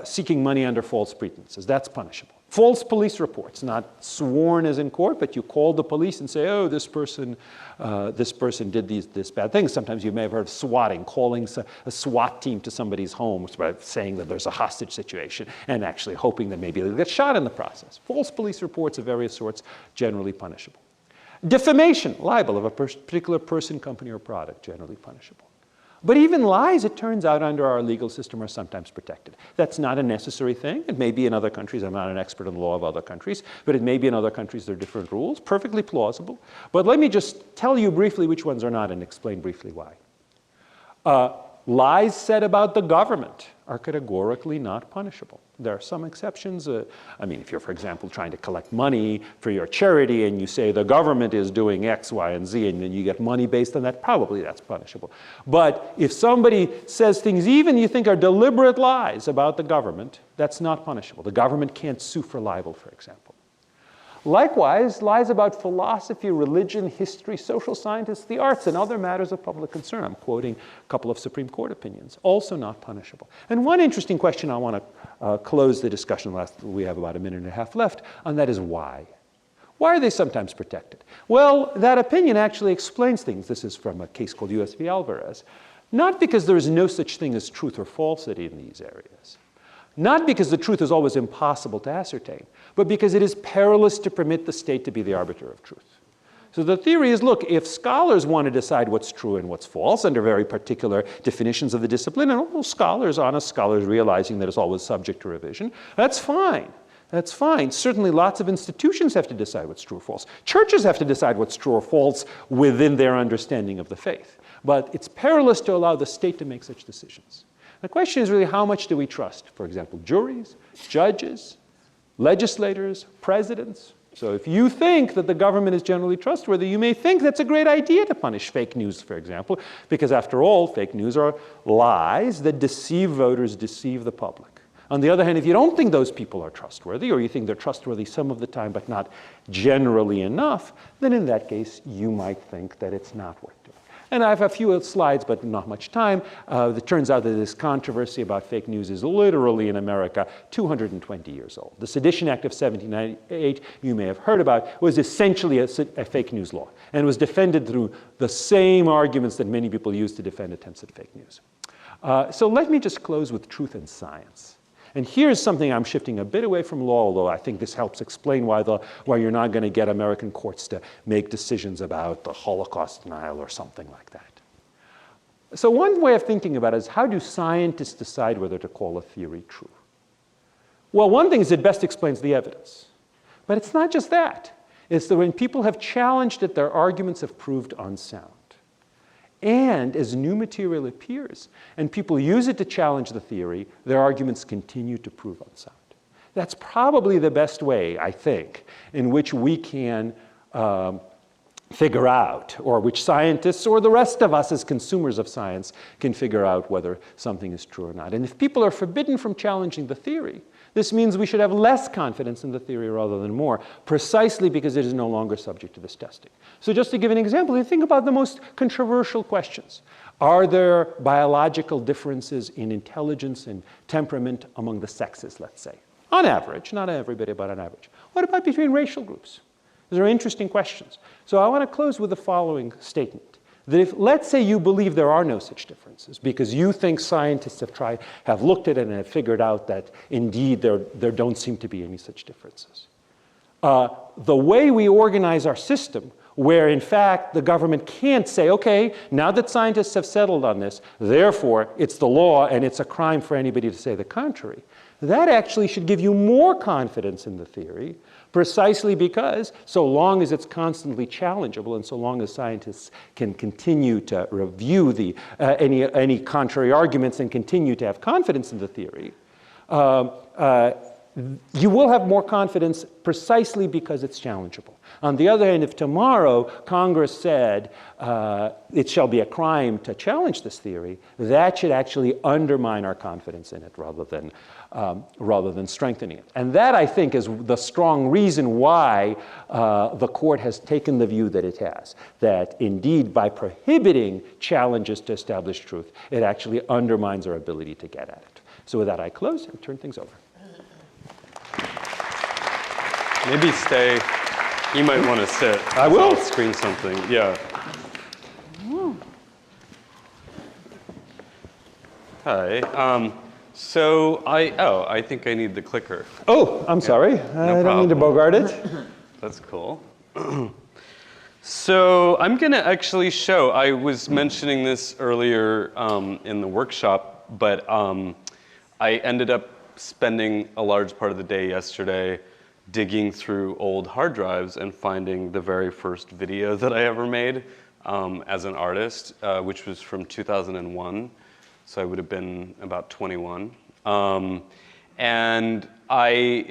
seeking money under false pretenses, that's punishable. False police reports, not sworn as in court, but you call the police and say, oh, this person did this bad thing. Sometimes you may have heard of swatting, calling a SWAT team to somebody's home, saying that there's a hostage situation, and actually hoping that maybe they'll get shot in the process. False police reports of various sorts, generally punishable. Defamation, libel of a particular person, company, or product, generally punishable. But even lies, it turns out, under our legal system are sometimes protected. That's not a necessary thing. It may be in other countries. I'm not an expert in the law of other countries, but it may be in other countries there are different rules, perfectly plausible. But let me just tell you briefly which ones are not and explain briefly why. Lies said about the government are categorically not punishable. There are some exceptions. I mean, if you're, for example, trying to collect money for your charity and you say the government is doing X, Y, and Z, and then you get money based on that, probably that's punishable. But if somebody says things even you think are deliberate lies about the government, that's not punishable. The government can't sue for libel, for example. Likewise, lies about philosophy, religion, history, social scientists, the arts, and other matters of public concern. I'm quoting a couple of Supreme Court opinions. Also not punishable. And one interesting question I want to close the discussion, we have about a minute and a half left, and that is why. Why are they sometimes protected? Well, that opinion actually explains things. This is from a case called U.S. v. Alvarez. Not because there is no such thing as truth or falsity in these areas. Not because the truth is always impossible to ascertain, but because it is perilous to permit the state to be the arbiter of truth. So the theory is, look, if scholars want to decide what's true and what's false under very particular definitions of the discipline, and all scholars, honest scholars, realizing that it's always subject to revision, that's fine. That's fine. Certainly lots of institutions have to decide what's true or false. Churches have to decide what's true or false within their understanding of the faith. But it's perilous to allow the state to make such decisions. The question is really, how much do we trust? For example, juries, judges, legislators, presidents. So if you think that the government is generally trustworthy, you may think that's a great idea to punish fake news, for example, because after all, fake news are lies that deceive voters, deceive the public. On the other hand, if you don't think those people are trustworthy, or you think they're trustworthy some of the time but not generally enough, then in that case, you might think that it's not worth doing. And I have a few slides, but not much time. It turns out that this controversy about fake news is literally in America 220 years old. The Sedition Act of 1798, you may have heard about, was essentially a fake news law and was defended through the same arguments that many people use to defend attempts at fake news. So let me just close with truth and science. And here's something I'm shifting a bit away from law, although I think this helps explain why you're not going to get American courts to make decisions about the Holocaust denial or something like that. So one way of thinking about it is, how do scientists decide whether to call a theory true? Well, one thing is it best explains the evidence. But it's not just that. It's that when people have challenged it, their arguments have proved unsound. And as new material appears and people use it to challenge the theory, their arguments continue to prove unsound. That's probably the best way, I think, in which we can figure out, or which scientists or the rest of us as consumers of science can figure out whether something is true or not. And if people are forbidden from challenging the theory, this means we should have less confidence in the theory rather than more, precisely because it is no longer subject to this testing. So just to give an example, you think about the most controversial questions. Are there biological differences in intelligence and temperament among the sexes, let's say? On average, not everybody, but on average. What about between racial groups? These are interesting questions. So I want to close with the following statement. That if, let's say you believe there are no such differences because you think scientists have looked at it and have figured out that indeed there don't seem to be any such differences. The way we organize our system where in fact the government can't say, okay, now that scientists have settled on this, therefore it's the law and it's a crime for anybody to say the contrary. That actually should give you more confidence in the theory, precisely because so long as it's constantly challengeable and so long as scientists can continue to review any contrary arguments and continue to have confidence in the theory, you will have more confidence precisely because it's challengeable. On the other hand, if tomorrow Congress said it shall be a crime to challenge this theory, that should actually undermine our confidence in it rather than strengthening it. And that, I think, is the strong reason why the court has taken the view that it has, that indeed by prohibiting challenges to established truth, it actually undermines our ability to get at it. So with that, I close and turn things over. Maybe stay. You might want to sit. I will. I'll screen something. Yeah. Hi. So I think I need the clicker. Oh, I'm sorry. I don't mean to bogart it. That's cool. So I'm going to actually show. I was mentioning this earlier in the workshop, but I ended up spending a large part of the day yesterday digging through old hard drives and finding the very first video that I ever made as an artist, which was from 2001. So I would have been about 21. And I'm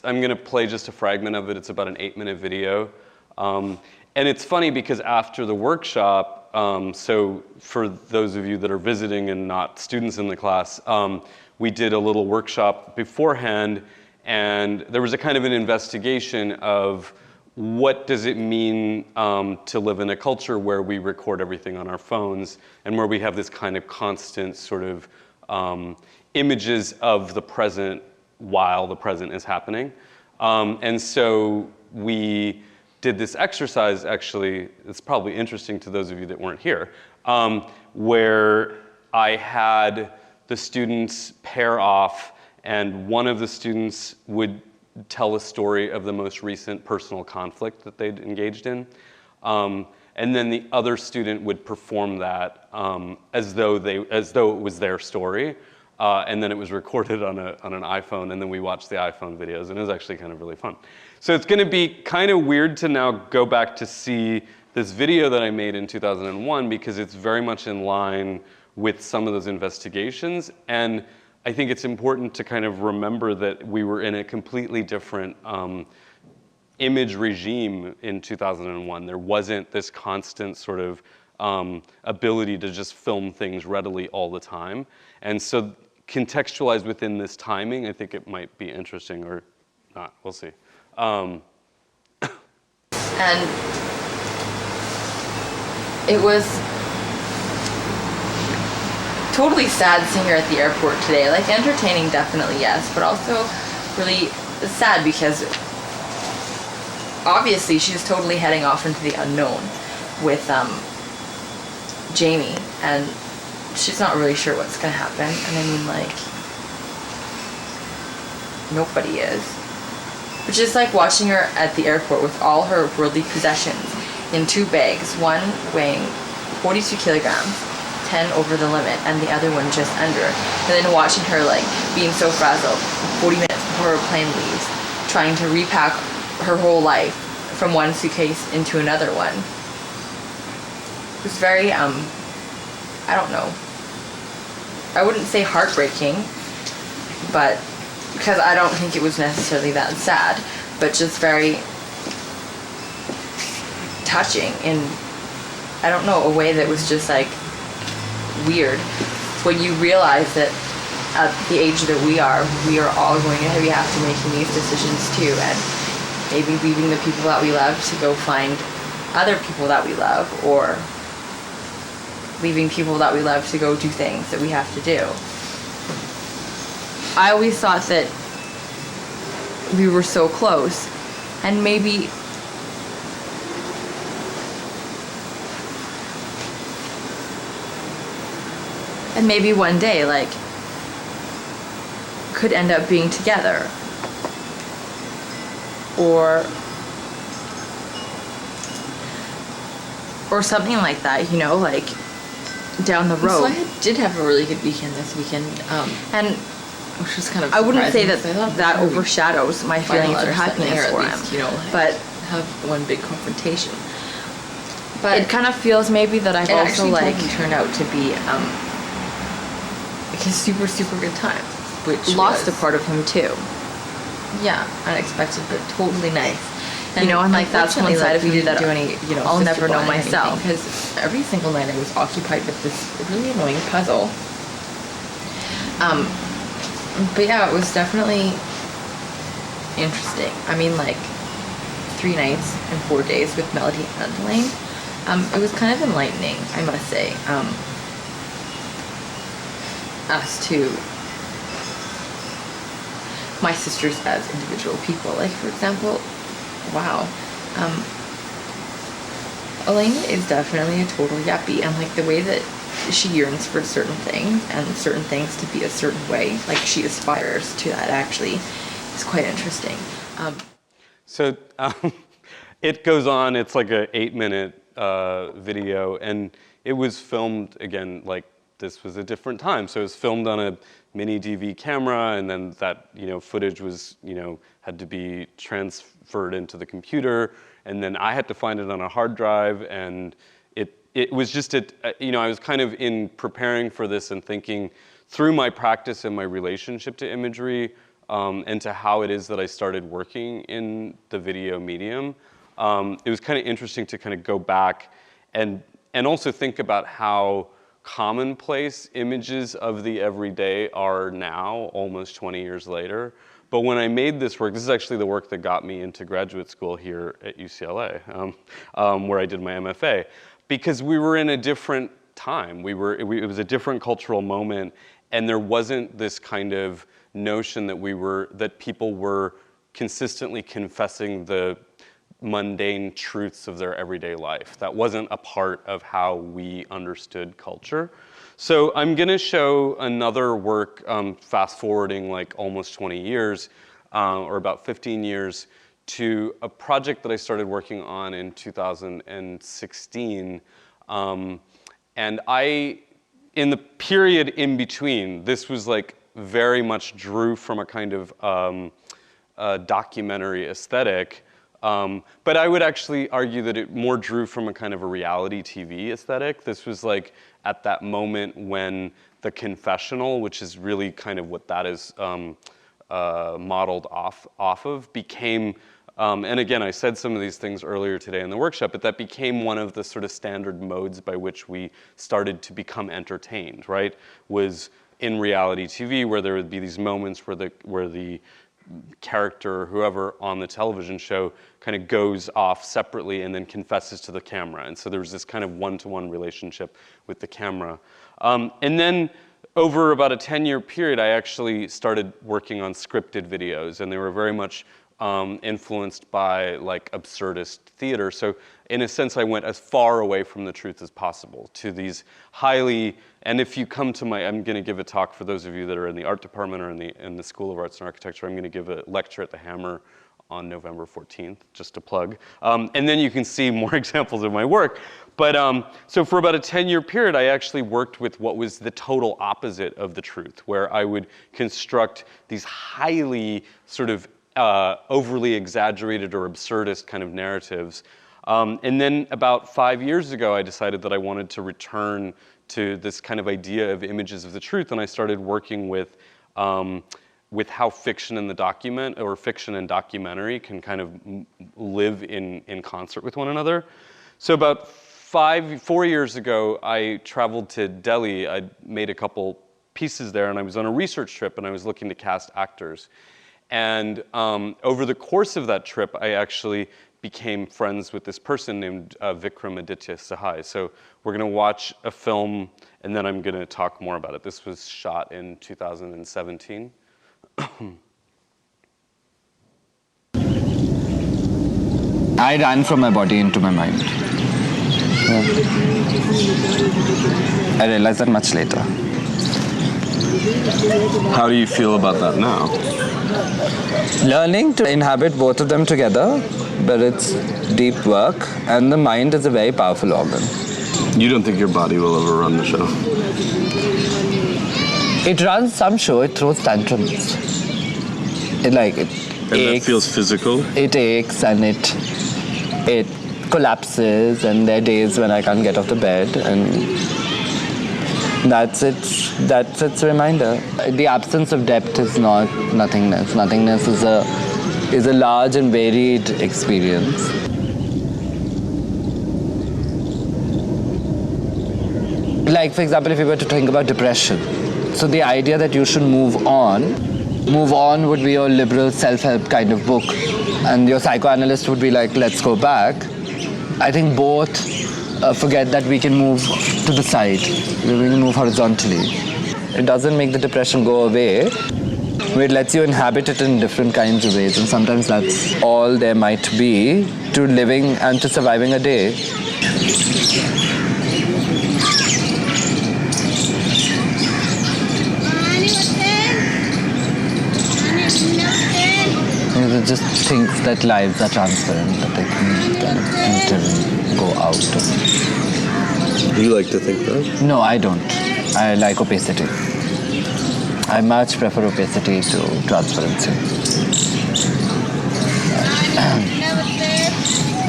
going to play just a fragment of it. It's about an 8-minute video. And it's funny because after the workshop, so for those of you that are visiting and not students in the class, we did a little workshop beforehand, and there was a kind of an investigation of what does it mean to live in a culture where we record everything on our phones and where we have this kind of constant sort of images of the present while the present is happening. And so we did this exercise, actually, it's probably interesting to those of you that weren't here, where I had the students pair off, and one of the students would tell a story of the most recent personal conflict that they'd engaged in. And then the other student would perform that as though it was their story. And then it was recorded on an iPhone, and then we watched the iPhone videos, and it was actually kind of really fun. So it's going to be kind of weird to now go back to see this video that I made in 2001, because it's very much in line with some of those investigations. And I think it's important to kind of remember that we were in a completely different image regime in 2001. There wasn't this constant sort of ability to just film things readily all the time. And so contextualized within this timing, I think it might be interesting or not. We'll see. And it was totally sad seeing her at the airport today. Like, entertaining, definitely, yes, but also really sad because obviously she's totally heading off into the unknown with Jamie, and she's not really sure what's gonna happen. And I mean, like, nobody is. But just like watching her at the airport with all her worldly possessions in 2 bags, one weighing 42 kilograms, 10 over the limit, and the other one just under. And then watching her, like, being so frazzled 40 minutes before her plane leaves, trying to repack her whole life from one suitcase into another one. It was very, I don't know. I wouldn't say heartbreaking, but because I don't think it was necessarily that sad, but just very touching in, I don't know, a way that was just like weird. When you realize that at the age that we are all going to have to making these decisions too, and maybe leaving the people that we love to go find other people that we love, or leaving people that we love to go do things that we have to do. I always thought that we were so close, and maybe one day, like, could end up being together, or something like that, you know, like down the road. So I did have a really good weekend this weekend, And which was kind of I wouldn't say that surprising, 'cause I thought that the movie overshadows my feelings finalized or happiness something, or for at him. least, you know, But have one big confrontation. But it kind of feels maybe that I've it also actually like totally turned out to be like a super, super good time, which lost was, a part of him too. Yeah, unexpected, but totally nice. You know, and like that's one unfortunately, side of we me didn't that do any, you know, I'll never know myself. because every single night I was occupied with this really annoying puzzle. But yeah, it was definitely interesting. I mean, like 3 nights and 4 days with Melody and Elaine. It was kind of enlightening, I must say, as to my sisters as individual people. Like, for example, wow, Elaine is definitely a total yuppie, and like the way that she yearns for certain things and certain things to be a certain way, like she aspires to that, actually is quite interesting. So it goes on. It's like a 8-minute video, and it was filmed again. Like this was a different time, so it was filmed on a mini DV camera, and then that footage was had to be transferred into the computer, and then I had to find it on a hard drive, and it was just I was kind of in preparing for this and thinking through my practice and my relationship to imagery. And to how it is that I started working in the video medium. It was kind of interesting to kind of go back and also think about how commonplace images of the everyday are now, almost 20 years later. But when I made this work, this is actually the work that got me into graduate school here at UCLA, where I did my MFA, because we were in a different time. It was a different cultural moment, and there wasn't this kind of notion that people were consistently confessing the mundane truths of their everyday life. That wasn't a part of how we understood culture. So I'm gonna show another work, fast forwarding like almost 20 years, or about 15 years, to a project that I started working on in 2016. And in the period in between, this was like very much drew from a kind of documentary aesthetic, but I would actually argue that it more drew from a kind of a reality TV aesthetic. This was like at that moment when the confessional, which is really kind of what that is modeled off of, became, and again, I said some of these things earlier today in the workshop, but that became one of the sort of standard modes by which we started to become entertained, right? Was in reality TV, where there would be these moments where the character or whoever on the television show kind of goes off separately and then confesses to the camera. And so there was this kind of one-to-one relationship with the camera. And then over about a 10-year period, I actually started working on scripted videos, and they were very much influenced by like absurdist theater. So in a sense, I went as far away from the truth as possible to these highly, and if you come to I'm going to give a talk for those of you that are in the art department or in the School of Arts and Architecture. I'm going to give a lecture at the Hammer on November 14th, just to plug. And then you can see more examples of my work. But so for about a 10-year period, I actually worked with what was the total opposite of the truth, where I would construct these highly sort of overly exaggerated or absurdist kind of narratives. And then about 5 years ago, I decided that I wanted to return to this kind of idea of images of the truth, and I started working with how fiction and fiction and documentary can kind of live in concert with one another. So about 4 years ago, I traveled to Delhi. I made a couple pieces there, and I was on a research trip, and I was looking to cast actors. And over the course of that trip, I actually became friends with this person named Vikram Aditya Sahai. So we're going to watch a film, and then I'm going to talk more about it. This was shot in 2017. I ran from my body into my mind. I realized that much later. How do you feel about that now? Learning to inhabit both of them together but it's deep work, and the mind is a very powerful organ. You don't think your body will ever run the show? It runs some show, it throws tantrums. It aches. That feels physical? It aches and it collapses, and there are days when I can't get off the bed, and that's its reminder. The absence of depth is not nothingness. Nothingness is a large and varied experience. Like, for example, if you were to think about depression, so the idea that you should move on would be your liberal self-help kind of book, and your psychoanalyst would be like, let's go back. I think both forget that we can move to the side, we can move horizontally. It doesn't make the depression go away, but it lets you inhabit it in different kinds of ways, and sometimes that's all there might be to living and to surviving a day. It just thinks that lives are transparent, that they can kind of enter and go out. Do you like to think that? No, I don't. I like opacity. I much prefer opacity to transparency.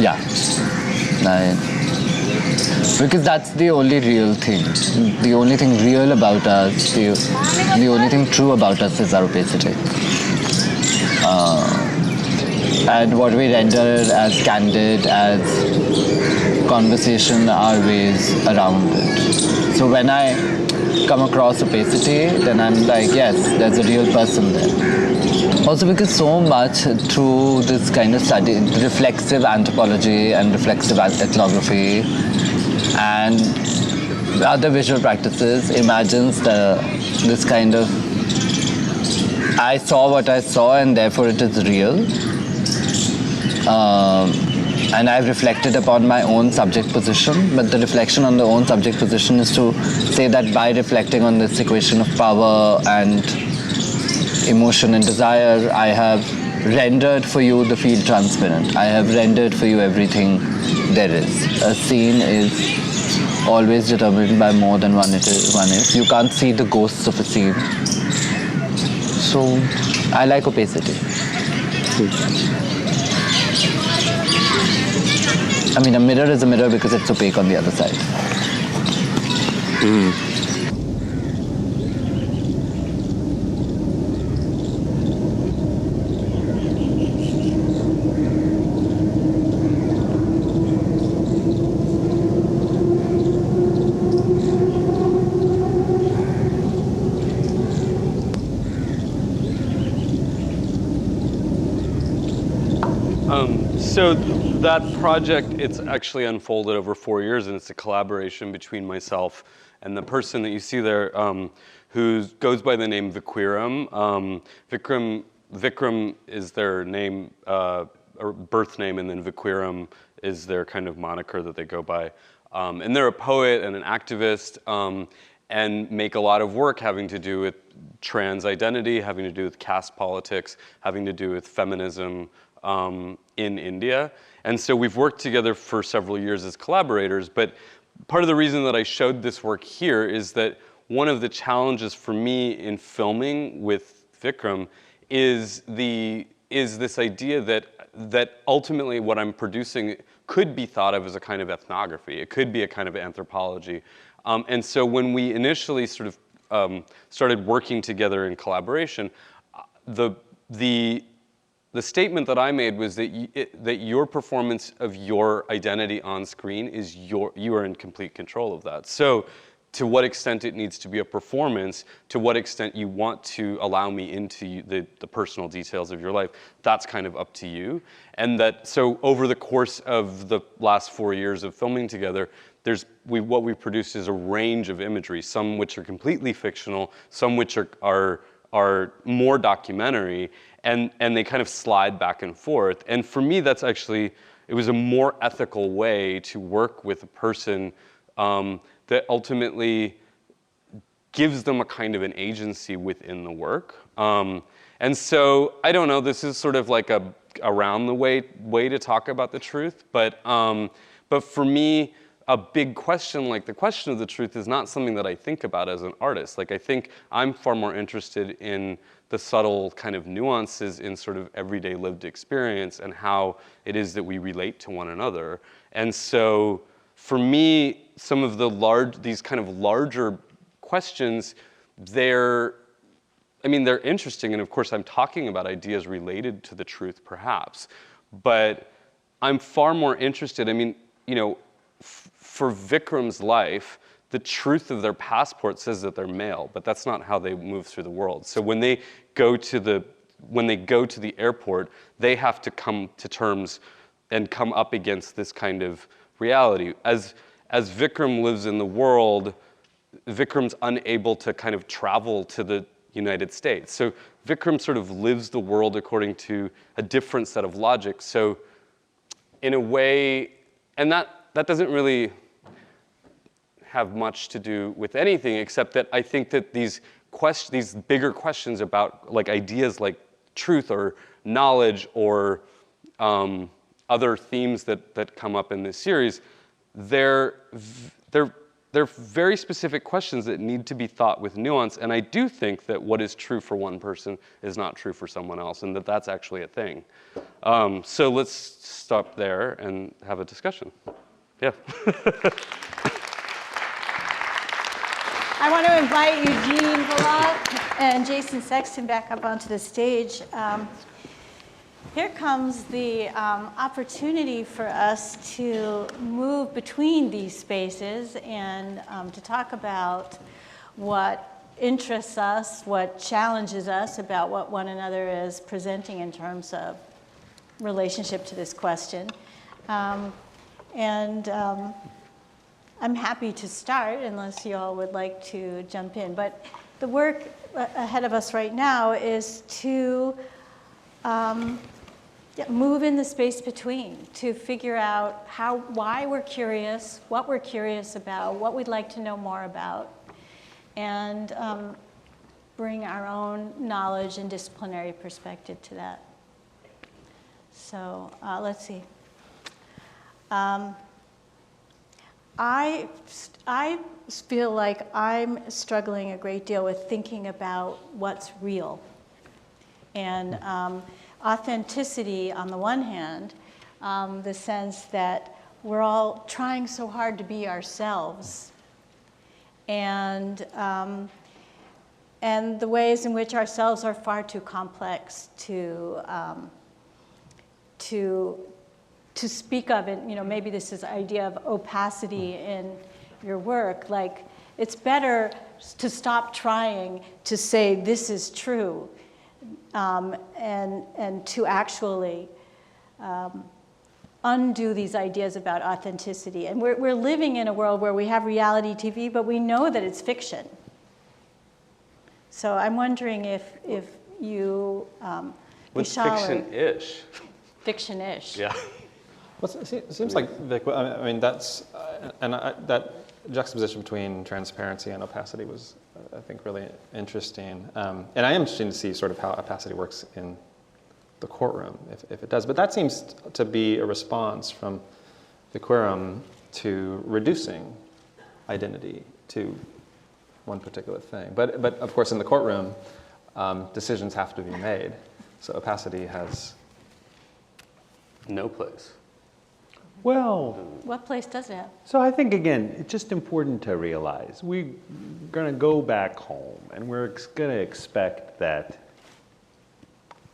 Yeah. Because that's the only real thing. The only thing real about us, the only thing true about us is our opacity. And what we render as candid, as conversation, are ways around it. So when I come across opacity, then I'm like, yes, there's a real person there. Also because so much through this kind of study, reflexive anthropology and reflexive ethnography and other visual practices imagines this kind of, I saw what I saw and therefore it is real. And I've reflected upon my own subject position, but the reflection on the own subject position is to say that by reflecting on this equation of power and emotion and desire, I have rendered for you the field transparent. I have rendered for you everything there is. A scene is always determined by more than one is. You can't see the ghosts of a scene. So I like opacity. I mean, a mirror is a mirror because it's opaque on the other side. So that project, it's actually unfolded over 4 years, and it's a collaboration between myself and the person that you see there, who goes by the name Vikram. Vikram is their name, or birth name, and then Vikram is their kind of moniker that they go by. And they're a poet and an activist, and make a lot of work having to do with trans identity, having to do with caste politics, having to do with feminism, in India. And so we've worked together for several years as collaborators, but part of the reason that I showed this work here is that one of the challenges for me in filming with Vikram is this idea that ultimately what I'm producing could be thought of as a kind of ethnography. It could be a kind of anthropology. And so when we initially sort of started working together in collaboration, the statement that I made was that your performance of your identity on screen is you are in complete control of that. So to what extent it needs to be a performance, to what extent you want to allow me into the personal details of your life, that's kind of up to you. And so over the course of the last 4 years of filming together, what we've produced is a range of imagery, some which are completely fictional, some which are more documentary, and they kind of slide back and forth. And for me, it was a more ethical way to work with a person that ultimately gives them a kind of an agency within the work. And so, I don't know, this is sort of like a around the way to talk about the truth, but for me, a big question like the question of the truth is not something that I think about as an artist. Like, I think I'm far more interested in the subtle kind of nuances in sort of everyday lived experience and how it is that we relate to one another. And so for me, some of these kind of larger questions, they're interesting, and of course I'm talking about ideas related to the truth perhaps, but I'm far more interested, for Vikram's life, the truth of their passport says that they're male, but that's not how they move through the world. So when they go to the airport, they have to come to terms and come up against this kind of reality. As Vikram lives in the world, Vikram's unable to kind of travel to the United States. So Vikram sort of lives the world according to a different set of logic. So in a way, and that doesn't really have much to do with anything, except that I think that these bigger questions about like ideas like truth or knowledge or other themes that come up in this series, they're very specific questions that need to be thought with nuance, and I do think that what is true for one person is not true for someone else, and that's actually a thing. So let's stop there and have a discussion. Yeah. I want to invite Eugene Volokh and Jason Sexton back up onto the stage. Here comes the opportunity for us to move between these spaces and to talk about what interests us, what challenges us about what one another is presenting in terms of relationship to this question. I'm happy to start unless you all would like to jump in. But the work ahead of us right now is to move in the space between, to figure out why we're curious, what we're curious about, what we'd like to know more about, and bring our own knowledge and disciplinary perspective to that. So let's see. I feel like I'm struggling a great deal with thinking about what's real. And authenticity on the one hand, the sense that we're all trying so hard to be ourselves. And the ways in which ourselves are far too complex to speak of it. Maybe this is the idea of opacity in your work. Like, it's better to stop trying to say this is true and to actually undo these ideas about authenticity. And we're living in a world where we have reality TV, but we know that it's fiction. So I'm wondering if you, What's Vishal, fiction-ish? Fiction-ish. Yeah. Well, it seems like, Vic, that juxtaposition between transparency and opacity was, I think, really interesting. And I am interested to see sort of how opacity works in the courtroom, if it does. But that seems to be a response from the quorum to reducing identity to one particular thing. But of course, in the courtroom, decisions have to be made. So opacity has no place. Well, What place does it have? so I think, again, it's just important to realize we're going to go back home and we're going to expect that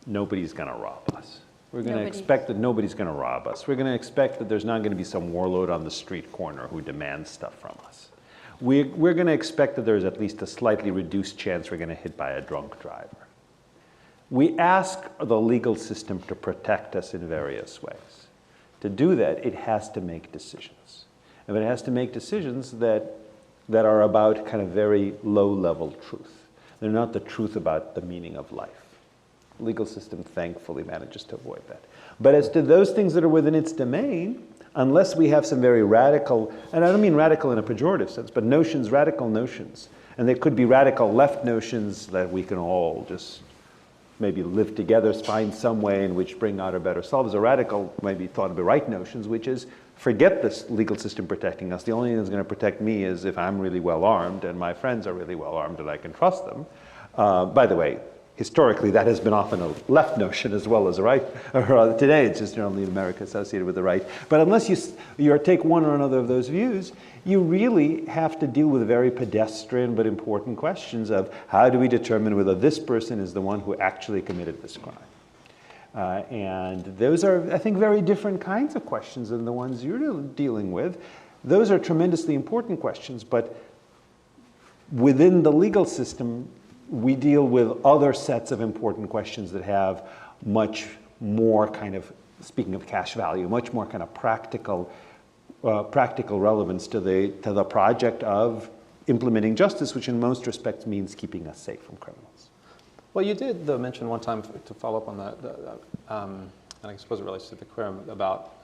nobody's going to rob us. We're going to expect that nobody's going to rob us. We're going to expect that there's not going to be some warlord on the street corner who demands stuff from us. We're going to expect that there's at least a slightly reduced chance we're going to hit by a drunk driver. We ask the legal system to protect us in various ways. To do that, it has to make decisions. And it has to make decisions that are about kind of very low-level truth. They're not the truth about the meaning of life. The legal system thankfully manages to avoid that. But as to those things that are within its domain, unless we have some very radical, and I don't mean radical in a pejorative sense, but radical notions, And there could be radical left notions that we can all just maybe live together, find some way in which bring out our better selves. A radical, maybe thought of the right notions, which is forget this legal system protecting us. The only thing that's going to protect me is if I'm really well armed and my friends are really well armed and I can trust them. By the way, historically, that has been often a left notion as well as a right. Or today, it's just generally in America associated with the right. But unless you take one or another of those views, you really have to deal with very pedestrian but important questions of how do we determine whether this person is the one who actually committed this crime. And those are, I think, very different kinds of questions than the ones you're dealing with. Those are tremendously important questions, but within the legal system, we deal with other sets of important questions that have much more kind of, speaking of cash value, much more kind of practical relevance to the project of implementing justice, which in most respects means keeping us safe from criminals. Well, you did, though, mention one time, to follow up on that, and I suppose it relates to the query about,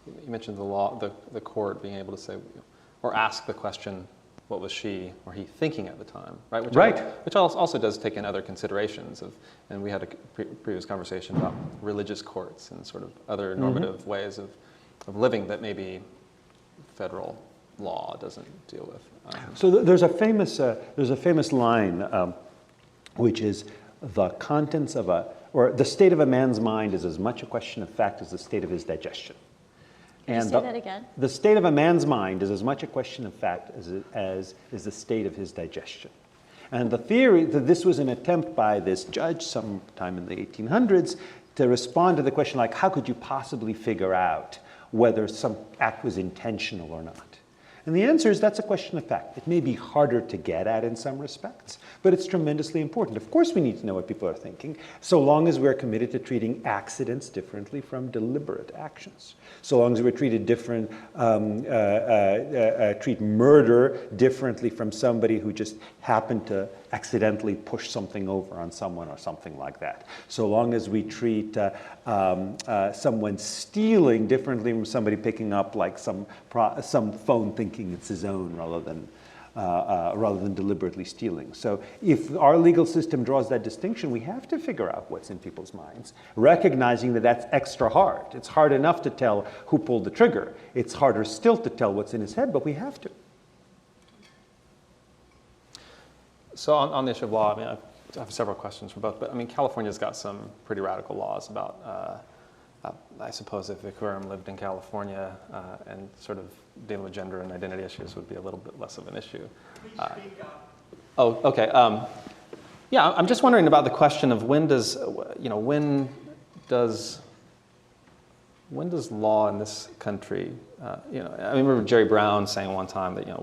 you mentioned the court being able to say, or ask the question, what was she or he thinking at the time, right? Which also does take in other considerations of, and we had a previous conversation about religious courts and sort of other normative ways of living that maybe federal law doesn't deal with. So there's a famous line, which is the contents of or the state of a man's mind is as much a question of fact as the state of his digestion. Can you say that again? The state of a man's mind is as much a question of fact as is the state of his digestion. And the theory that this was an attempt by this judge sometime in the 1800s to respond to the question like, how could you possibly figure out whether some act was intentional or not? And the answer is that's a question of fact. It may be harder to get at in some respects, but it's tremendously important. Of course we need to know what people are thinking, so long as we're committed to treating accidents differently from deliberate actions. So long as we're treat murder differently from somebody who just happened to accidentally push something over on someone or something like that. So long as we treat someone stealing differently from somebody picking up like some phone thinking it's his own rather than deliberately stealing. So if our legal system draws that distinction, we have to figure out what's in people's minds, recognizing that that's extra hard. It's hard enough to tell who pulled the trigger. It's harder still to tell what's in his head, but we have to. So on the issue of law, I mean, I have several questions for both, but I mean, California's got some pretty radical laws about, I suppose if Vikram lived in California and sort of dealing with gender and identity issues would be a little bit less of an issue. Okay. Yeah, I'm just wondering about the question of when does law in this country, I remember Jerry Brown saying one time that,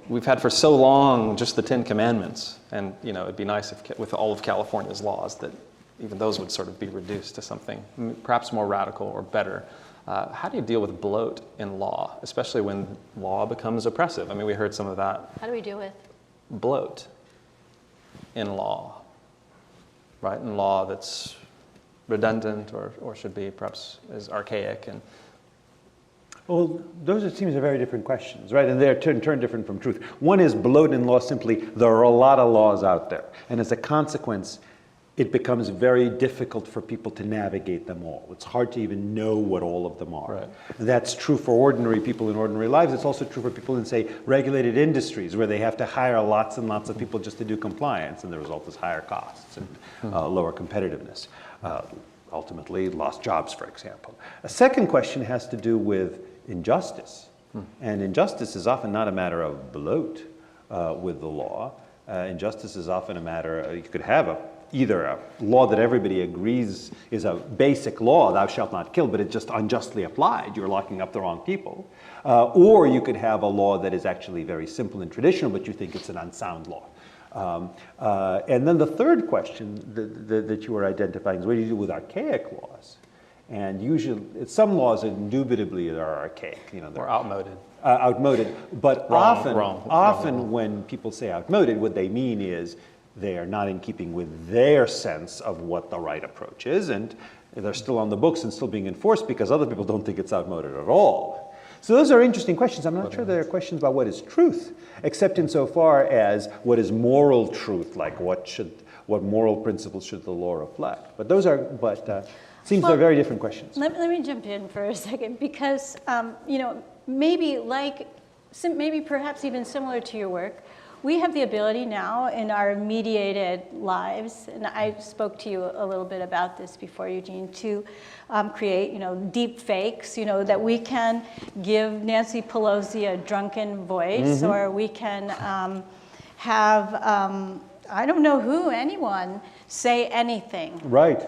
we've had for so long just the 10 Commandments, and it'd be nice if with all of California's laws that even those would sort of be reduced to something perhaps more radical or better. How do you deal with bloat in law, especially when law becomes oppressive? I mean, we heard some of that. How do we deal with? Bloat in law, right? In law that's redundant or should be perhaps is archaic and. Well, those it seems are very different questions, right? And they're turn different from truth. One is bloat in law simply, there are a lot of laws out there. And as a consequence, it becomes very difficult for people to navigate them all. It's hard to even know what all of them are. Right. That's true for ordinary people in ordinary lives. It's also true for people in, say, regulated industries where they have to hire lots and lots of people just to do compliance, and the result is higher costs and lower competitiveness. Ultimately, lost jobs, for example. A second question has to do with injustice. And injustice is often not a matter of bloat with the law. Injustice is often a matter, you could have either a law that everybody agrees is a basic law, thou shalt not kill, but it's just unjustly applied, you're locking up the wrong people. Or you could have a law that is actually very simple and traditional, but you think it's an unsound law. And then the third question that you were identifying is what do you do with archaic laws? And usually, some laws indubitably are archaic. Or outmoded. Outmoded, but Wrong. often when people say outmoded, what they mean is they are not in keeping with their sense of what the right approach is, and they're still on the books and still being enforced because other people don't think it's outmoded at all. So those are interesting questions. I'm not sure there are questions about what is truth, except insofar as what is moral truth, like what moral principles should the law reflect. But those are, seems they're very different questions. Let me jump in for a second, because maybe maybe perhaps even similar to your work, we have the ability now in our mediated lives, and I spoke to you a little bit about this before, Eugene, to create, deep fakes, that we can give Nancy Pelosi a drunken voice, or we can have, I don't know who, anyone, say anything. Right.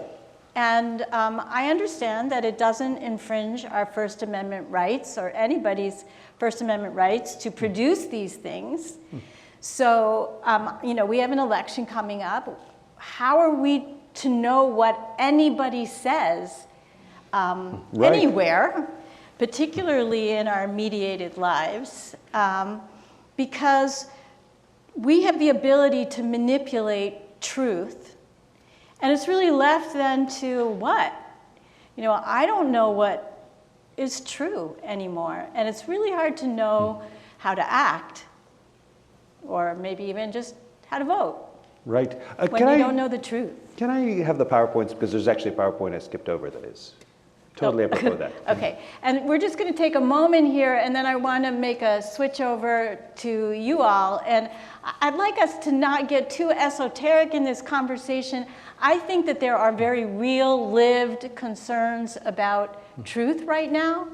And I understand that it doesn't infringe our First Amendment rights or anybody's First Amendment rights to produce these things. So, we have an election coming up. How are we to know what anybody says anywhere, particularly in our mediated lives? Because we have the ability to manipulate truth. And it's really left then to what? I don't know what is true anymore. And it's really hard to know how to act, or maybe even just how to vote. Right. When you don't know the truth. Can I have the PowerPoints? Because there's actually a PowerPoint I skipped over that is totally apropos of that. Okay, and we're just going to take a moment here, and then I want to make a switch over to you all. And I'd like us to not get too esoteric in this conversation. I think that there are very real, lived concerns about truth right now,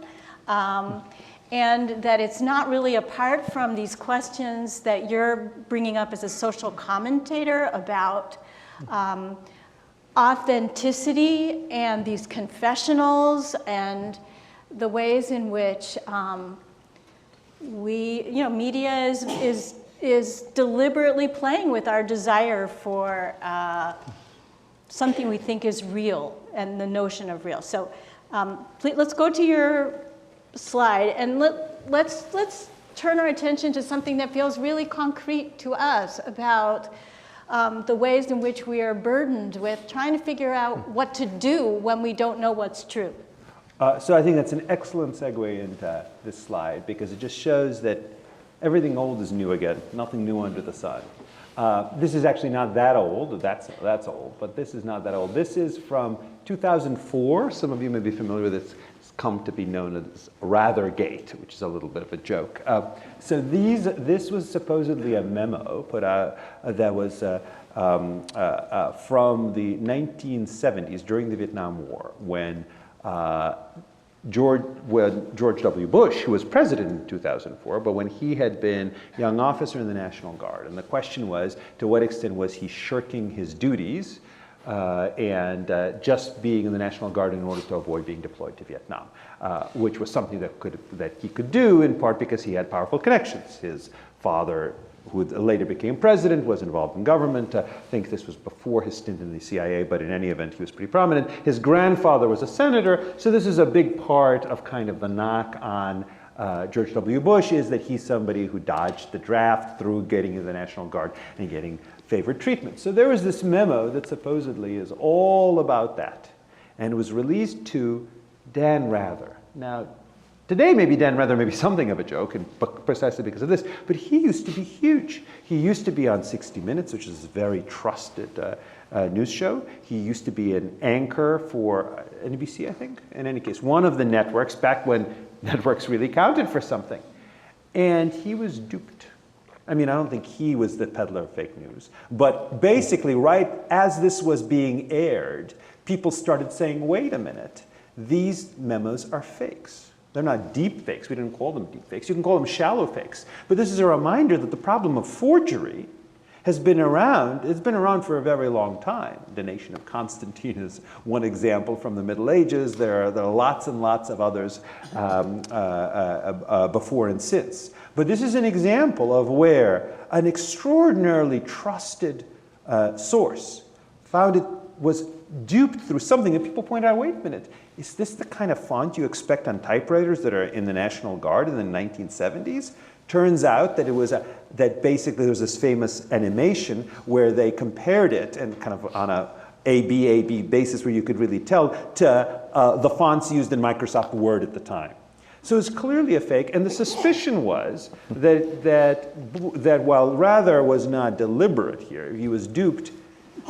and that it's not really apart from these questions that you're bringing up as a social commentator about authenticity and these confessionals and the ways in which media is deliberately playing with our desire for something we think is real and the notion of real. So let's go to your slide, and let's turn our attention to something that feels really concrete to us about the ways in which we are burdened with trying to figure out what to do when we don't know what's true. So I think that's an excellent segue into this slide, because it just shows that everything old is new again, nothing new under the sun. This is actually not that old. That's old, but this is not that old. This is from 2004. Some of you may be familiar with this. It's come to be known as Rathergate, which is a little bit of a joke. So this was supposedly a memo put out that was from the 1970s during the Vietnam War, when George W. Bush, who was president in 2004, but when he had been young officer in the National Guard. And the question was, to what extent was he shirking his duties and just being in the National Guard in order to avoid being deployed to Vietnam, which was something that he could do in part because he had powerful connections. His father, who later became president, was involved in government. I think this was before his stint in the CIA, but in any event, he was pretty prominent. His grandfather was a senator, so this is a big part of kind of the knock on George W. Bush, is that he's somebody who dodged the draft through getting into the National Guard and getting favored treatment. So there was this memo that supposedly is all about that, and it was released to Dan Rather. Now, today, maybe Dan Rather may be something of a joke, and precisely because of this, but he used to be huge. He used to be on 60 Minutes, which is a very trusted news show. He used to be an anchor for NBC, I think, in any case, one of the networks, back when networks really counted for something. And he was duped. I mean, I don't think he was the peddler of fake news, but basically, right as this was being aired, people started saying, wait a minute, these memos are fakes. They're not deep fakes. We didn't call them deep fakes. You can call them shallow fakes. But this is a reminder that the problem of forgery has been around. It's been around for a very long time. The Nation of Constantine is one example from the Middle Ages. There are lots and lots of others before and since. But this is an example of where an extraordinarily trusted source found it was duped through something that people pointed out, wait a minute, is this the kind of font you expect on typewriters that are in the National Guard in the 1970s? Turns out that it was that basically there was this famous animation where they compared it, and kind of on a A-B basis where you could really tell, to the fonts used in Microsoft Word at the time. So it's clearly a fake, and the suspicion was that while Rather was not deliberate here, he was duped.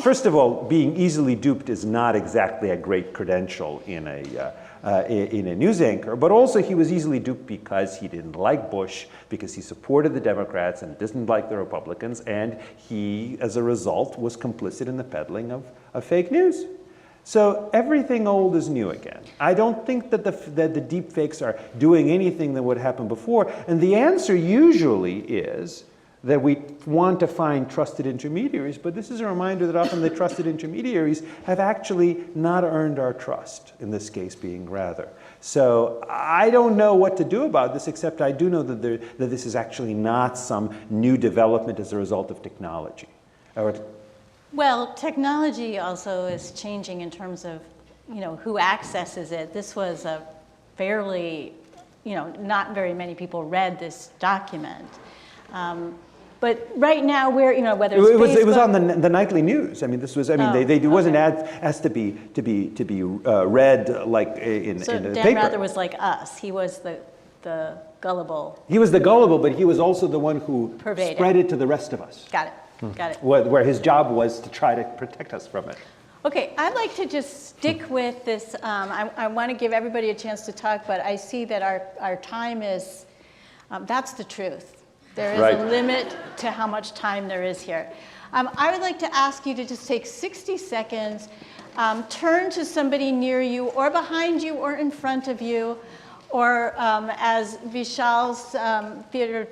First of all, being easily duped is not exactly a great credential in a news anchor, but also he was easily duped because he didn't like Bush, because he supported the Democrats and didn't like the Republicans, and he, as a result, was complicit in the peddling of fake news. So everything old is new again. I don't think that the deep fakes are doing anything that would happen before, and the answer usually is that we want to find trusted intermediaries, but this is a reminder that often the trusted intermediaries have actually not earned our trust, in this case being Rather. So I don't know what to do about this, except I do know that this is actually not some new development as a result of technology. Well, technology also is changing in terms of, who accesses it. This was a fairly, not very many people read this document. But right now, whether it's Facebook, it was on the nightly news. I mean, this was. I mean, it wasn't asked to be read like in the Dan paper. Rather was like us. He was the gullible. He was the gullible, but he was also the one who Pervaded. spread it to the rest of us. Got it. Got it. Where his job was to try to protect us from it. Okay, I'd like to just stick with this. I want to give everybody a chance to talk, but I see that our time is, that's the truth. There is a limit to how much time there is here. I would like to ask you to just take 60 seconds, turn to somebody near you or behind you or in front of you, or as Vishal's theater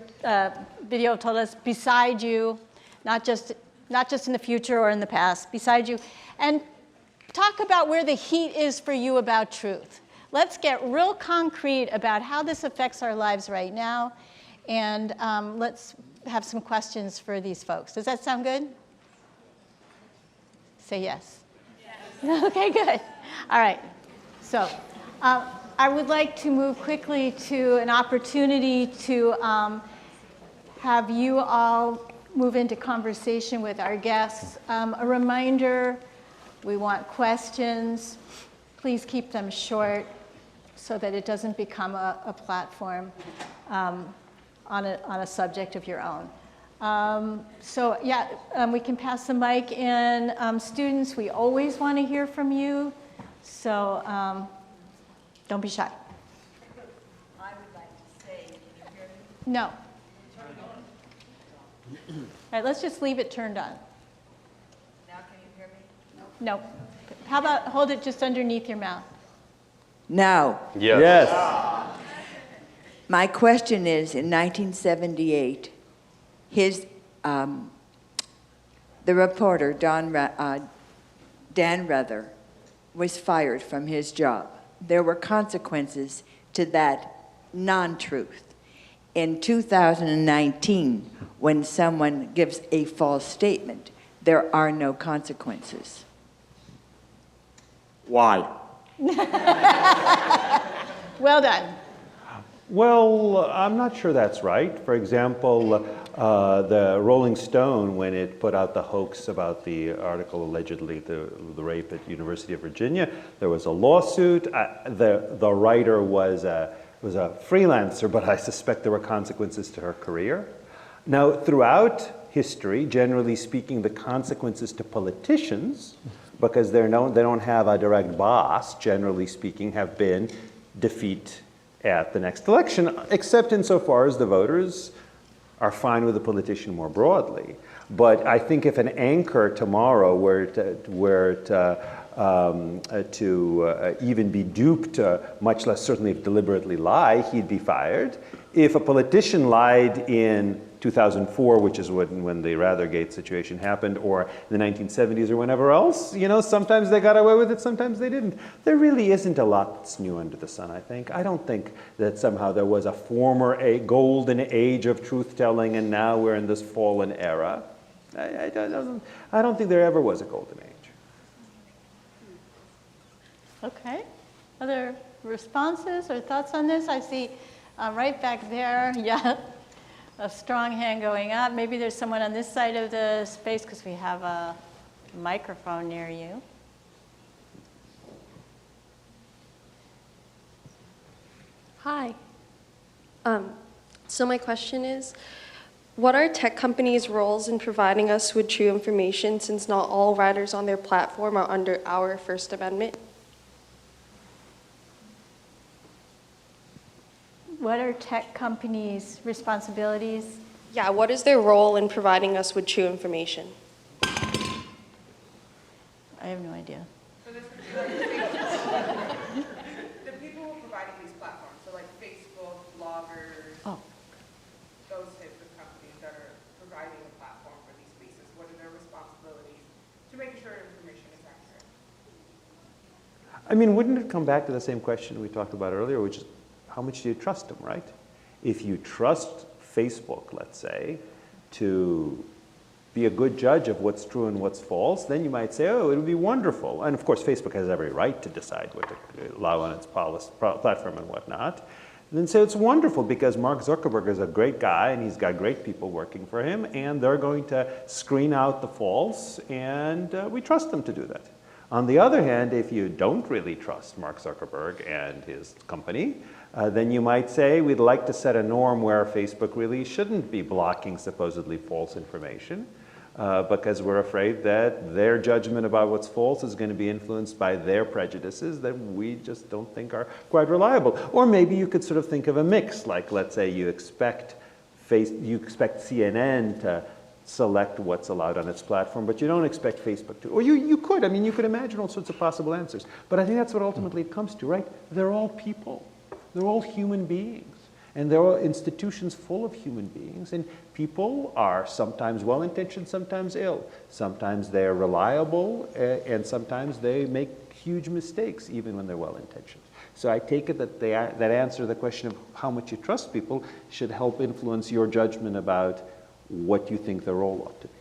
video told us, beside you, not just in the future or in the past, beside you, and talk about where the heat is for you about truth. Let's get real concrete about how this affects our lives right now, and let's have some questions for these folks. Does that sound good? Say yes. Yes. Okay, good. All right. So I would like to move quickly to an opportunity to have you all move into conversation with our guests. A reminder, we want questions. Please keep them short so that it doesn't become a platform on a subject of your own. We can pass the mic in. Students, we always want to hear from you, so don't be shy. I would like to say, can you hear me? No. All right, let's just leave it turned on. Now can you hear me? No. How about hold it just underneath your mouth? Now, Yes. my question is, in 1978, the reporter, Dan Rather, was fired from his job. There were consequences to that non-truth. In 2019, when someone gives a false statement, there are no consequences. Why? Well done. Well, I'm not sure that's right. For example, the Rolling Stone, when it put out the hoax about the article allegedly the rape at University of Virginia, there was a lawsuit. The writer was a freelancer, but I suspect there were consequences to her career. Now, throughout history, generally speaking, the consequences to politicians, because they don't have a direct boss, generally speaking, have been defeat at the next election, except insofar as the voters are fine with the politician more broadly. But I think if an anchor tomorrow were to even be duped, much less certainly deliberately lie, he'd be fired. If a politician lied in 2004, which is when the Rathergate situation happened, or in the 1970s or whenever else, sometimes they got away with it, sometimes they didn't. There really isn't a lot that's new under the sun, I think. I don't think that somehow there was a former golden age of truth-telling and now we're in this fallen era. I don't think there ever was a golden age. Okay. Other responses or thoughts on this? I see right back there, yeah, a strong hand going up. Maybe there's someone on this side of the space because we have a microphone near you. Hi. So my question is, what are tech companies' roles in providing us with true information, since not all writers on their platform are under our First Amendment? What are tech companies' responsibilities? Yeah, what is their role in providing us with true information? I have no idea. The people who are providing these platforms, so like Facebook, bloggers, those types of companies that are providing a platform for these spaces, what are their responsibilities to make sure information is accurate? I mean, wouldn't it come back to the same question we talked about earlier, which is how much do you trust them, right? If you trust Facebook, let's say, to be a good judge of what's true and what's false, then you might say, oh, it would be wonderful. And of course, Facebook has every right to decide what to allow on its platform and whatnot. And then say it's wonderful because Mark Zuckerberg is a great guy and he's got great people working for him and they're going to screen out the false and we trust them to do that. On the other hand, if you don't really trust Mark Zuckerberg and his company, then you might say we'd like to set a norm where Facebook really shouldn't be blocking supposedly false information because we're afraid that their judgment about what's false is going to be influenced by their prejudices that we just don't think are quite reliable. Or maybe you could sort of think of a mix, like let's say you expect CNN to select what's allowed on its platform, but you don't expect Facebook to. Or you could. I mean, you could imagine all sorts of possible answers. But I think that's what ultimately it comes to, right? They're all people. They're all human beings. And there are institutions full of human beings. And people are sometimes well-intentioned, sometimes ill. Sometimes they're reliable, and sometimes they make huge mistakes, even when they're well-intentioned. So I take it that that answer to the question of how much you trust people should help influence your judgment about what you think their role ought to be.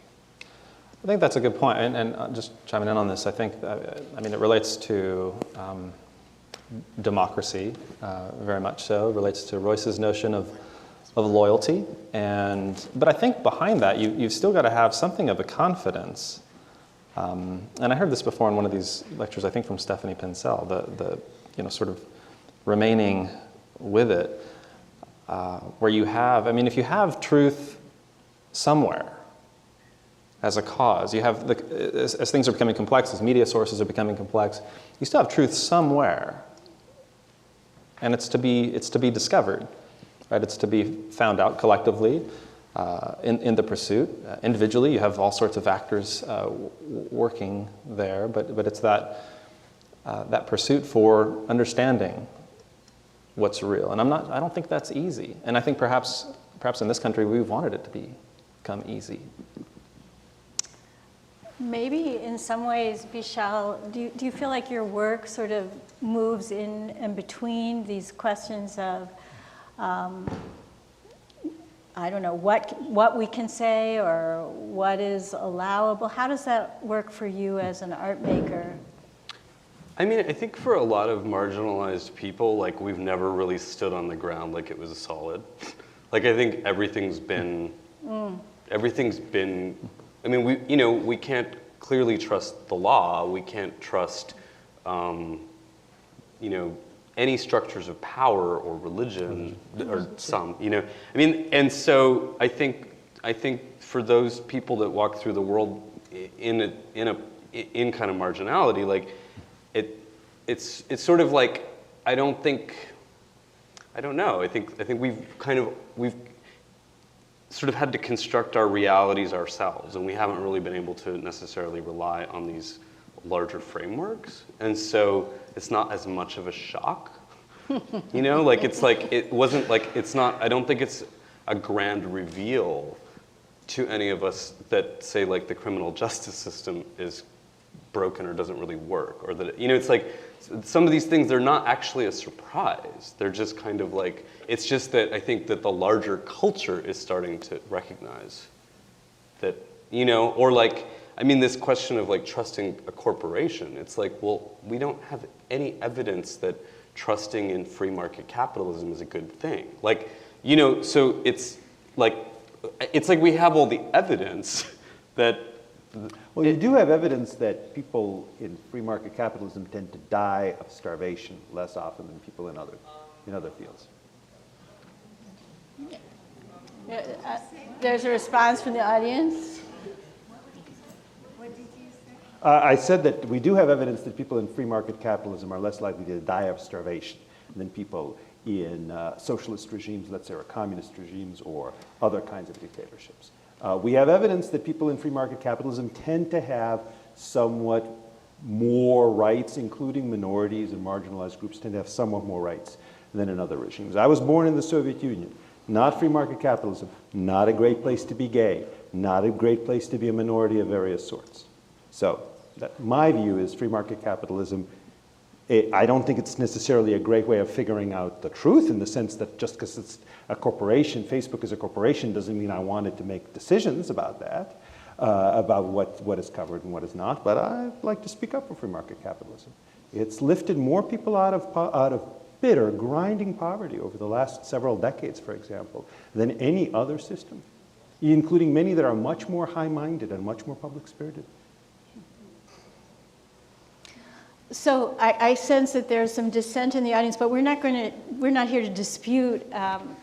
I think that's a good point. And just chiming in on this, I think, I mean, it relates to democracy, very much so. It relates to Royce's notion of loyalty. But I think behind that, you've still got to have something of a confidence. And I heard this before in one of these lectures, I think from Stephanie Pincel, the sort of remaining with it, where you have, I mean, if you have truth somewhere as a cause, you have, as things are becoming complex, as media sources are becoming complex, you still have truth somewhere. And it's to be discovered, right? It's to be found out collectively in the pursuit. Individually, you have all sorts of actors working there, but it's that pursuit for understanding what's real. And I don't think that's easy. And I think perhaps in this country we've wanted it to become easy. Maybe in some ways, Vishal, do you feel like your work sort of moves in and between these questions of, I don't know, what we can say or what is allowable? How does that work for you as an art maker? I mean, I think for a lot of marginalized people, like we've never really stood on the ground like it was solid. Like I think everything's been, I mean, we can't clearly trust the law. We can't trust, any structures of power or religion or some, I mean, and so I think for those people that walk through the world in kind of marginality, like it's sort of like I don't know. I think we've sort of had to construct our realities ourselves, and we haven't really been able to necessarily rely on these larger frameworks, and so it's not as much of a shock, like it's not, I don't think it's a grand reveal to any of us that say like the criminal justice system is broken or doesn't really work, or that, it's like some of these things, they're not actually a surprise. They're just kind of like, it's just that I think that the larger culture is starting to recognize that, or like, I mean, this question of like trusting a corporation, it's like, well, we don't have any evidence that trusting in free market capitalism is a good thing. Like, so it's like we have all the evidence that. Well, you do have evidence that people in free market capitalism tend to die of starvation less often than people in other fields. There's a response from the audience. I said that we do have evidence that people in free market capitalism are less likely to die of starvation than people in socialist regimes, let's say, or communist regimes, or other kinds of dictatorships. We have evidence that people in free market capitalism tend to have somewhat more rights, including minorities and marginalized groups tend to have somewhat more rights than in other regimes. I was born in the Soviet Union, not free market capitalism, not a great place to be gay, not a great place to be a minority of various sorts. So my view is free market capitalism, I don't think it's necessarily a great way of figuring out the truth, in the sense that just because it's a corporation, Facebook is a corporation, doesn't mean I wanted to make decisions about that, about what is covered and what is not. But I like to speak up for free market capitalism. It's lifted more people out of bitter, grinding poverty over the last several decades, for example, than any other system, including many that are much more high-minded and much more public-spirited. So I sense that there's some dissent in the audience, but we're not here to dispute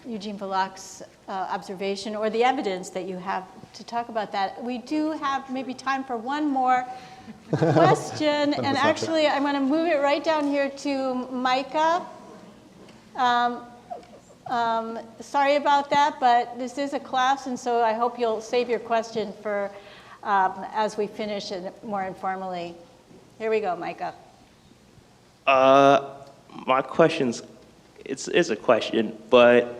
Eugene Volokh's observation or the evidence that you have to talk about that. We do have maybe time for one more question, and actually I'm going to move it right down here to Micah. Sorry about that, but this is a class, and so I hope you'll save your question for as we finish it more informally. Here we go, Micah. My question's, it's a question, but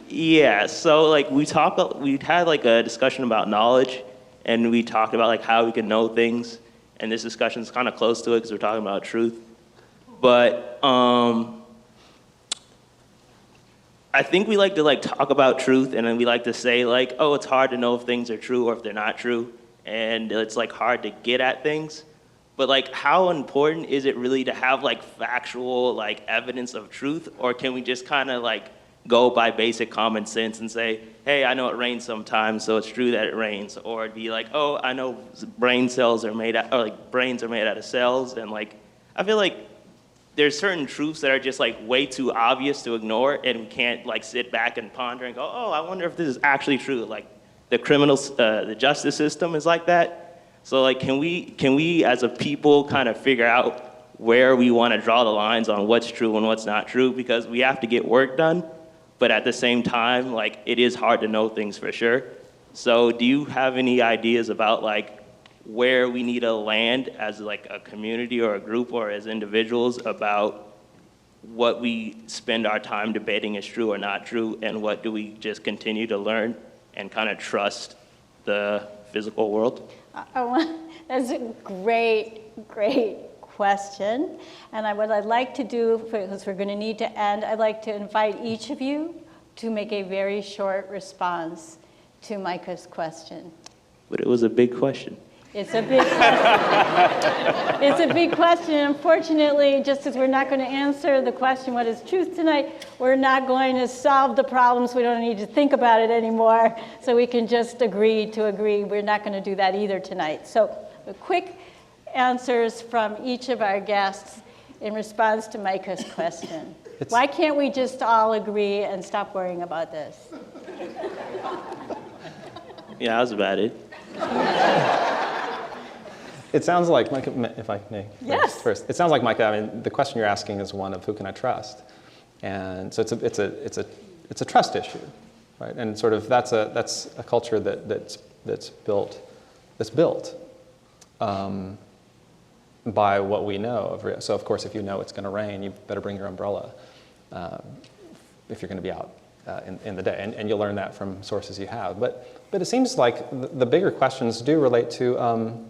yeah, so like we had like a discussion about knowledge, and we talked about like how we can know things, and this discussion is kind of close to it because we're talking about truth. But I think we like to like talk about truth, and then we like to say like, oh, it's hard to know if things are true or if they're not true, and it's like hard to get at things. But like, how important is it really to have like factual like evidence of truth, or can we just kind of like go by basic common sense and say, hey, I know it rains sometimes, so it's true that it rains, or it'd be like, oh, I know brain cells are made out, or like brains are made out of cells, and like, I feel like there's certain truths that are just like way too obvious to ignore, and we can't like sit back and ponder and go, oh, I wonder if this is actually true. Like the justice system is like that. So like, can we as a people kind of figure out where we want to draw the lines on what's true and what's not true? Because we have to get work done, but at the same time, like it is hard to know things for sure. So do you have any ideas about like where we need to land as like a community or a group or as individuals about what we spend our time debating is true or not true, and what do we just continue to learn and kind of trust the physical world? That's a great question. And what I'd like to do, because we're going to need to end, I'd like to invite each of you to make a very short response to Micah's question. But it was a big question. It's a big question. It's a big question. Unfortunately, just as we're not going to answer the question, what is truth tonight, we're not going to solve the problems. We don't need to think about it anymore. So we can just agree to agree. We're not going to do that either tonight. So the quick answers from each of our guests in response to Micah's question. Why can't we just all agree and stop worrying about this? Yeah, that was about it. It sounds like, Micah, if I may, yes. First, it sounds like, Micah, I mean, the question you're asking is one of who can I trust, and so it's a trust issue, right? And sort of that's a culture that's built by what we know of. So of course, if you know it's going to rain, you better bring your umbrella if you're going to be out in the day, and you'll learn that from sources you have. But it seems like the bigger questions do relate to.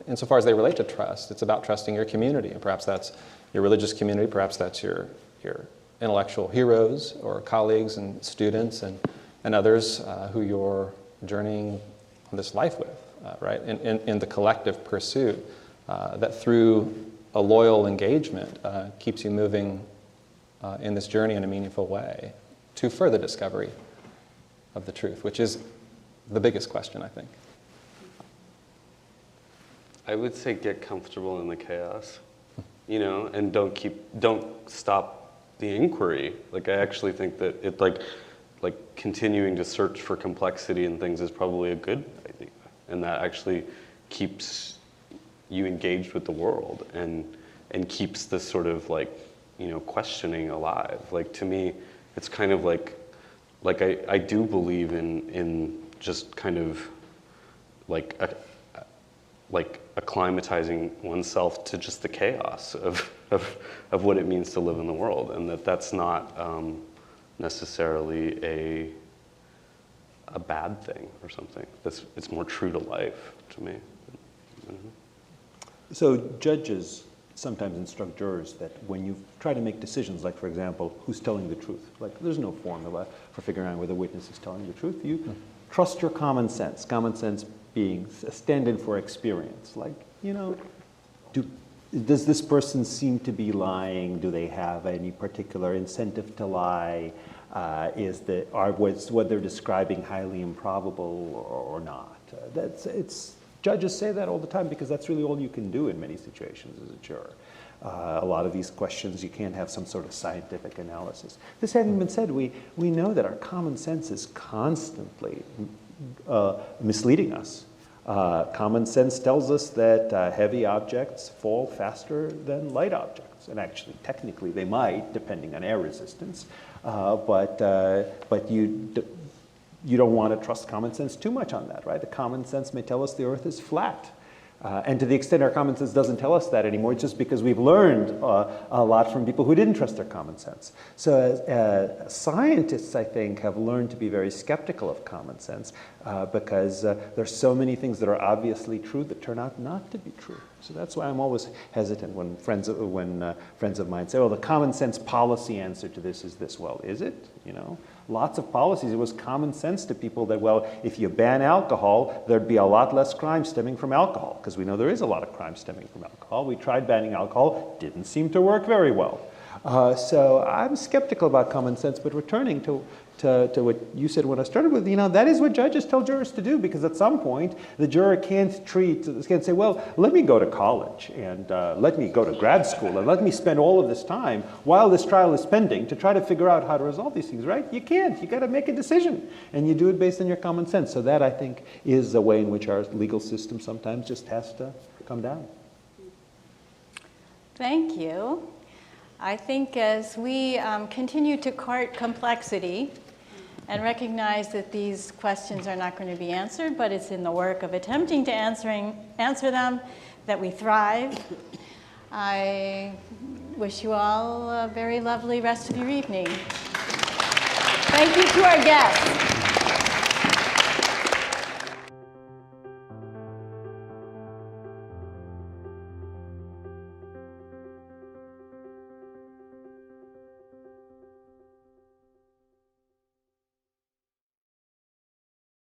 Insofar as they relate to trust, it's about trusting your community, and perhaps that's your religious community, perhaps that's your intellectual heroes or colleagues and students and others who you're journeying on this life with, right? In the collective pursuit that through a loyal engagement keeps you moving in this journey in a meaningful way to further discovery of the truth, which is the biggest question, I think. I would say get comfortable in the chaos, and don't stop the inquiry. Like, I actually think that it like continuing to search for complexity in things is probably a good idea, and that actually keeps you engaged with the world and keeps this sort of like, you know, questioning alive. Like, to me, it's kind of like I do believe in just kind of like acclimatizing oneself to just the chaos of what it means to live in the world, and that's not necessarily a bad thing or something. It's more true to life to me. So judges sometimes instruct jurors that when you try to make decisions, like for example, who's telling the truth, like there's no formula for figuring out whether a witness is telling the truth. You trust your common sense being a stand-in for experience. Like, you know, does this person seem to be lying? Do they have any particular incentive to lie? Was what they're describing highly improbable or not? Judges say that all the time because that's really all you can do in many situations as a juror. A lot of these questions, you can't have some sort of scientific analysis. This having been said, we know that our common sense is constantly misleading us. Common sense tells us that heavy objects fall faster than light objects. And actually, technically, they might, depending on air resistance. But you don't want to trust common sense too much on that, right? The common sense may tell us the Earth is flat. And to the extent our common sense doesn't tell us that anymore, it's just because we've learned a lot from people who didn't trust their common sense. So as scientists, I think, have learned to be very skeptical of common sense because there's so many things that are obviously true that turn out not to be true. So that's why I'm always hesitant when friends of mine say, "Oh, the common sense policy answer to this is this." Well, is it? You know, lots of policies. It was common sense to people that, well, if you ban alcohol, there'd be a lot less crime stemming from alcohol, because we know there is a lot of crime stemming from alcohol. We tried banning alcohol, didn't seem to work very well. So I'm skeptical about common sense, but returning to what you said when I started with, you know, that is what judges tell jurors to do, because at some point the juror can't say, well, let me go to college and let me go to grad school and let me spend all of this time while this trial is pending to try to figure out how to resolve these things, right? You can't. You got to make a decision, and you do it based on your common sense. So that, I think, is a way in which our legal system sometimes just has to come down. Thank you. I think as we continue to court complexity and recognize that these questions are not going to be answered, but it's in the work of attempting to answer them that we thrive. I wish you all a very lovely rest of your evening. Thank you to our guests.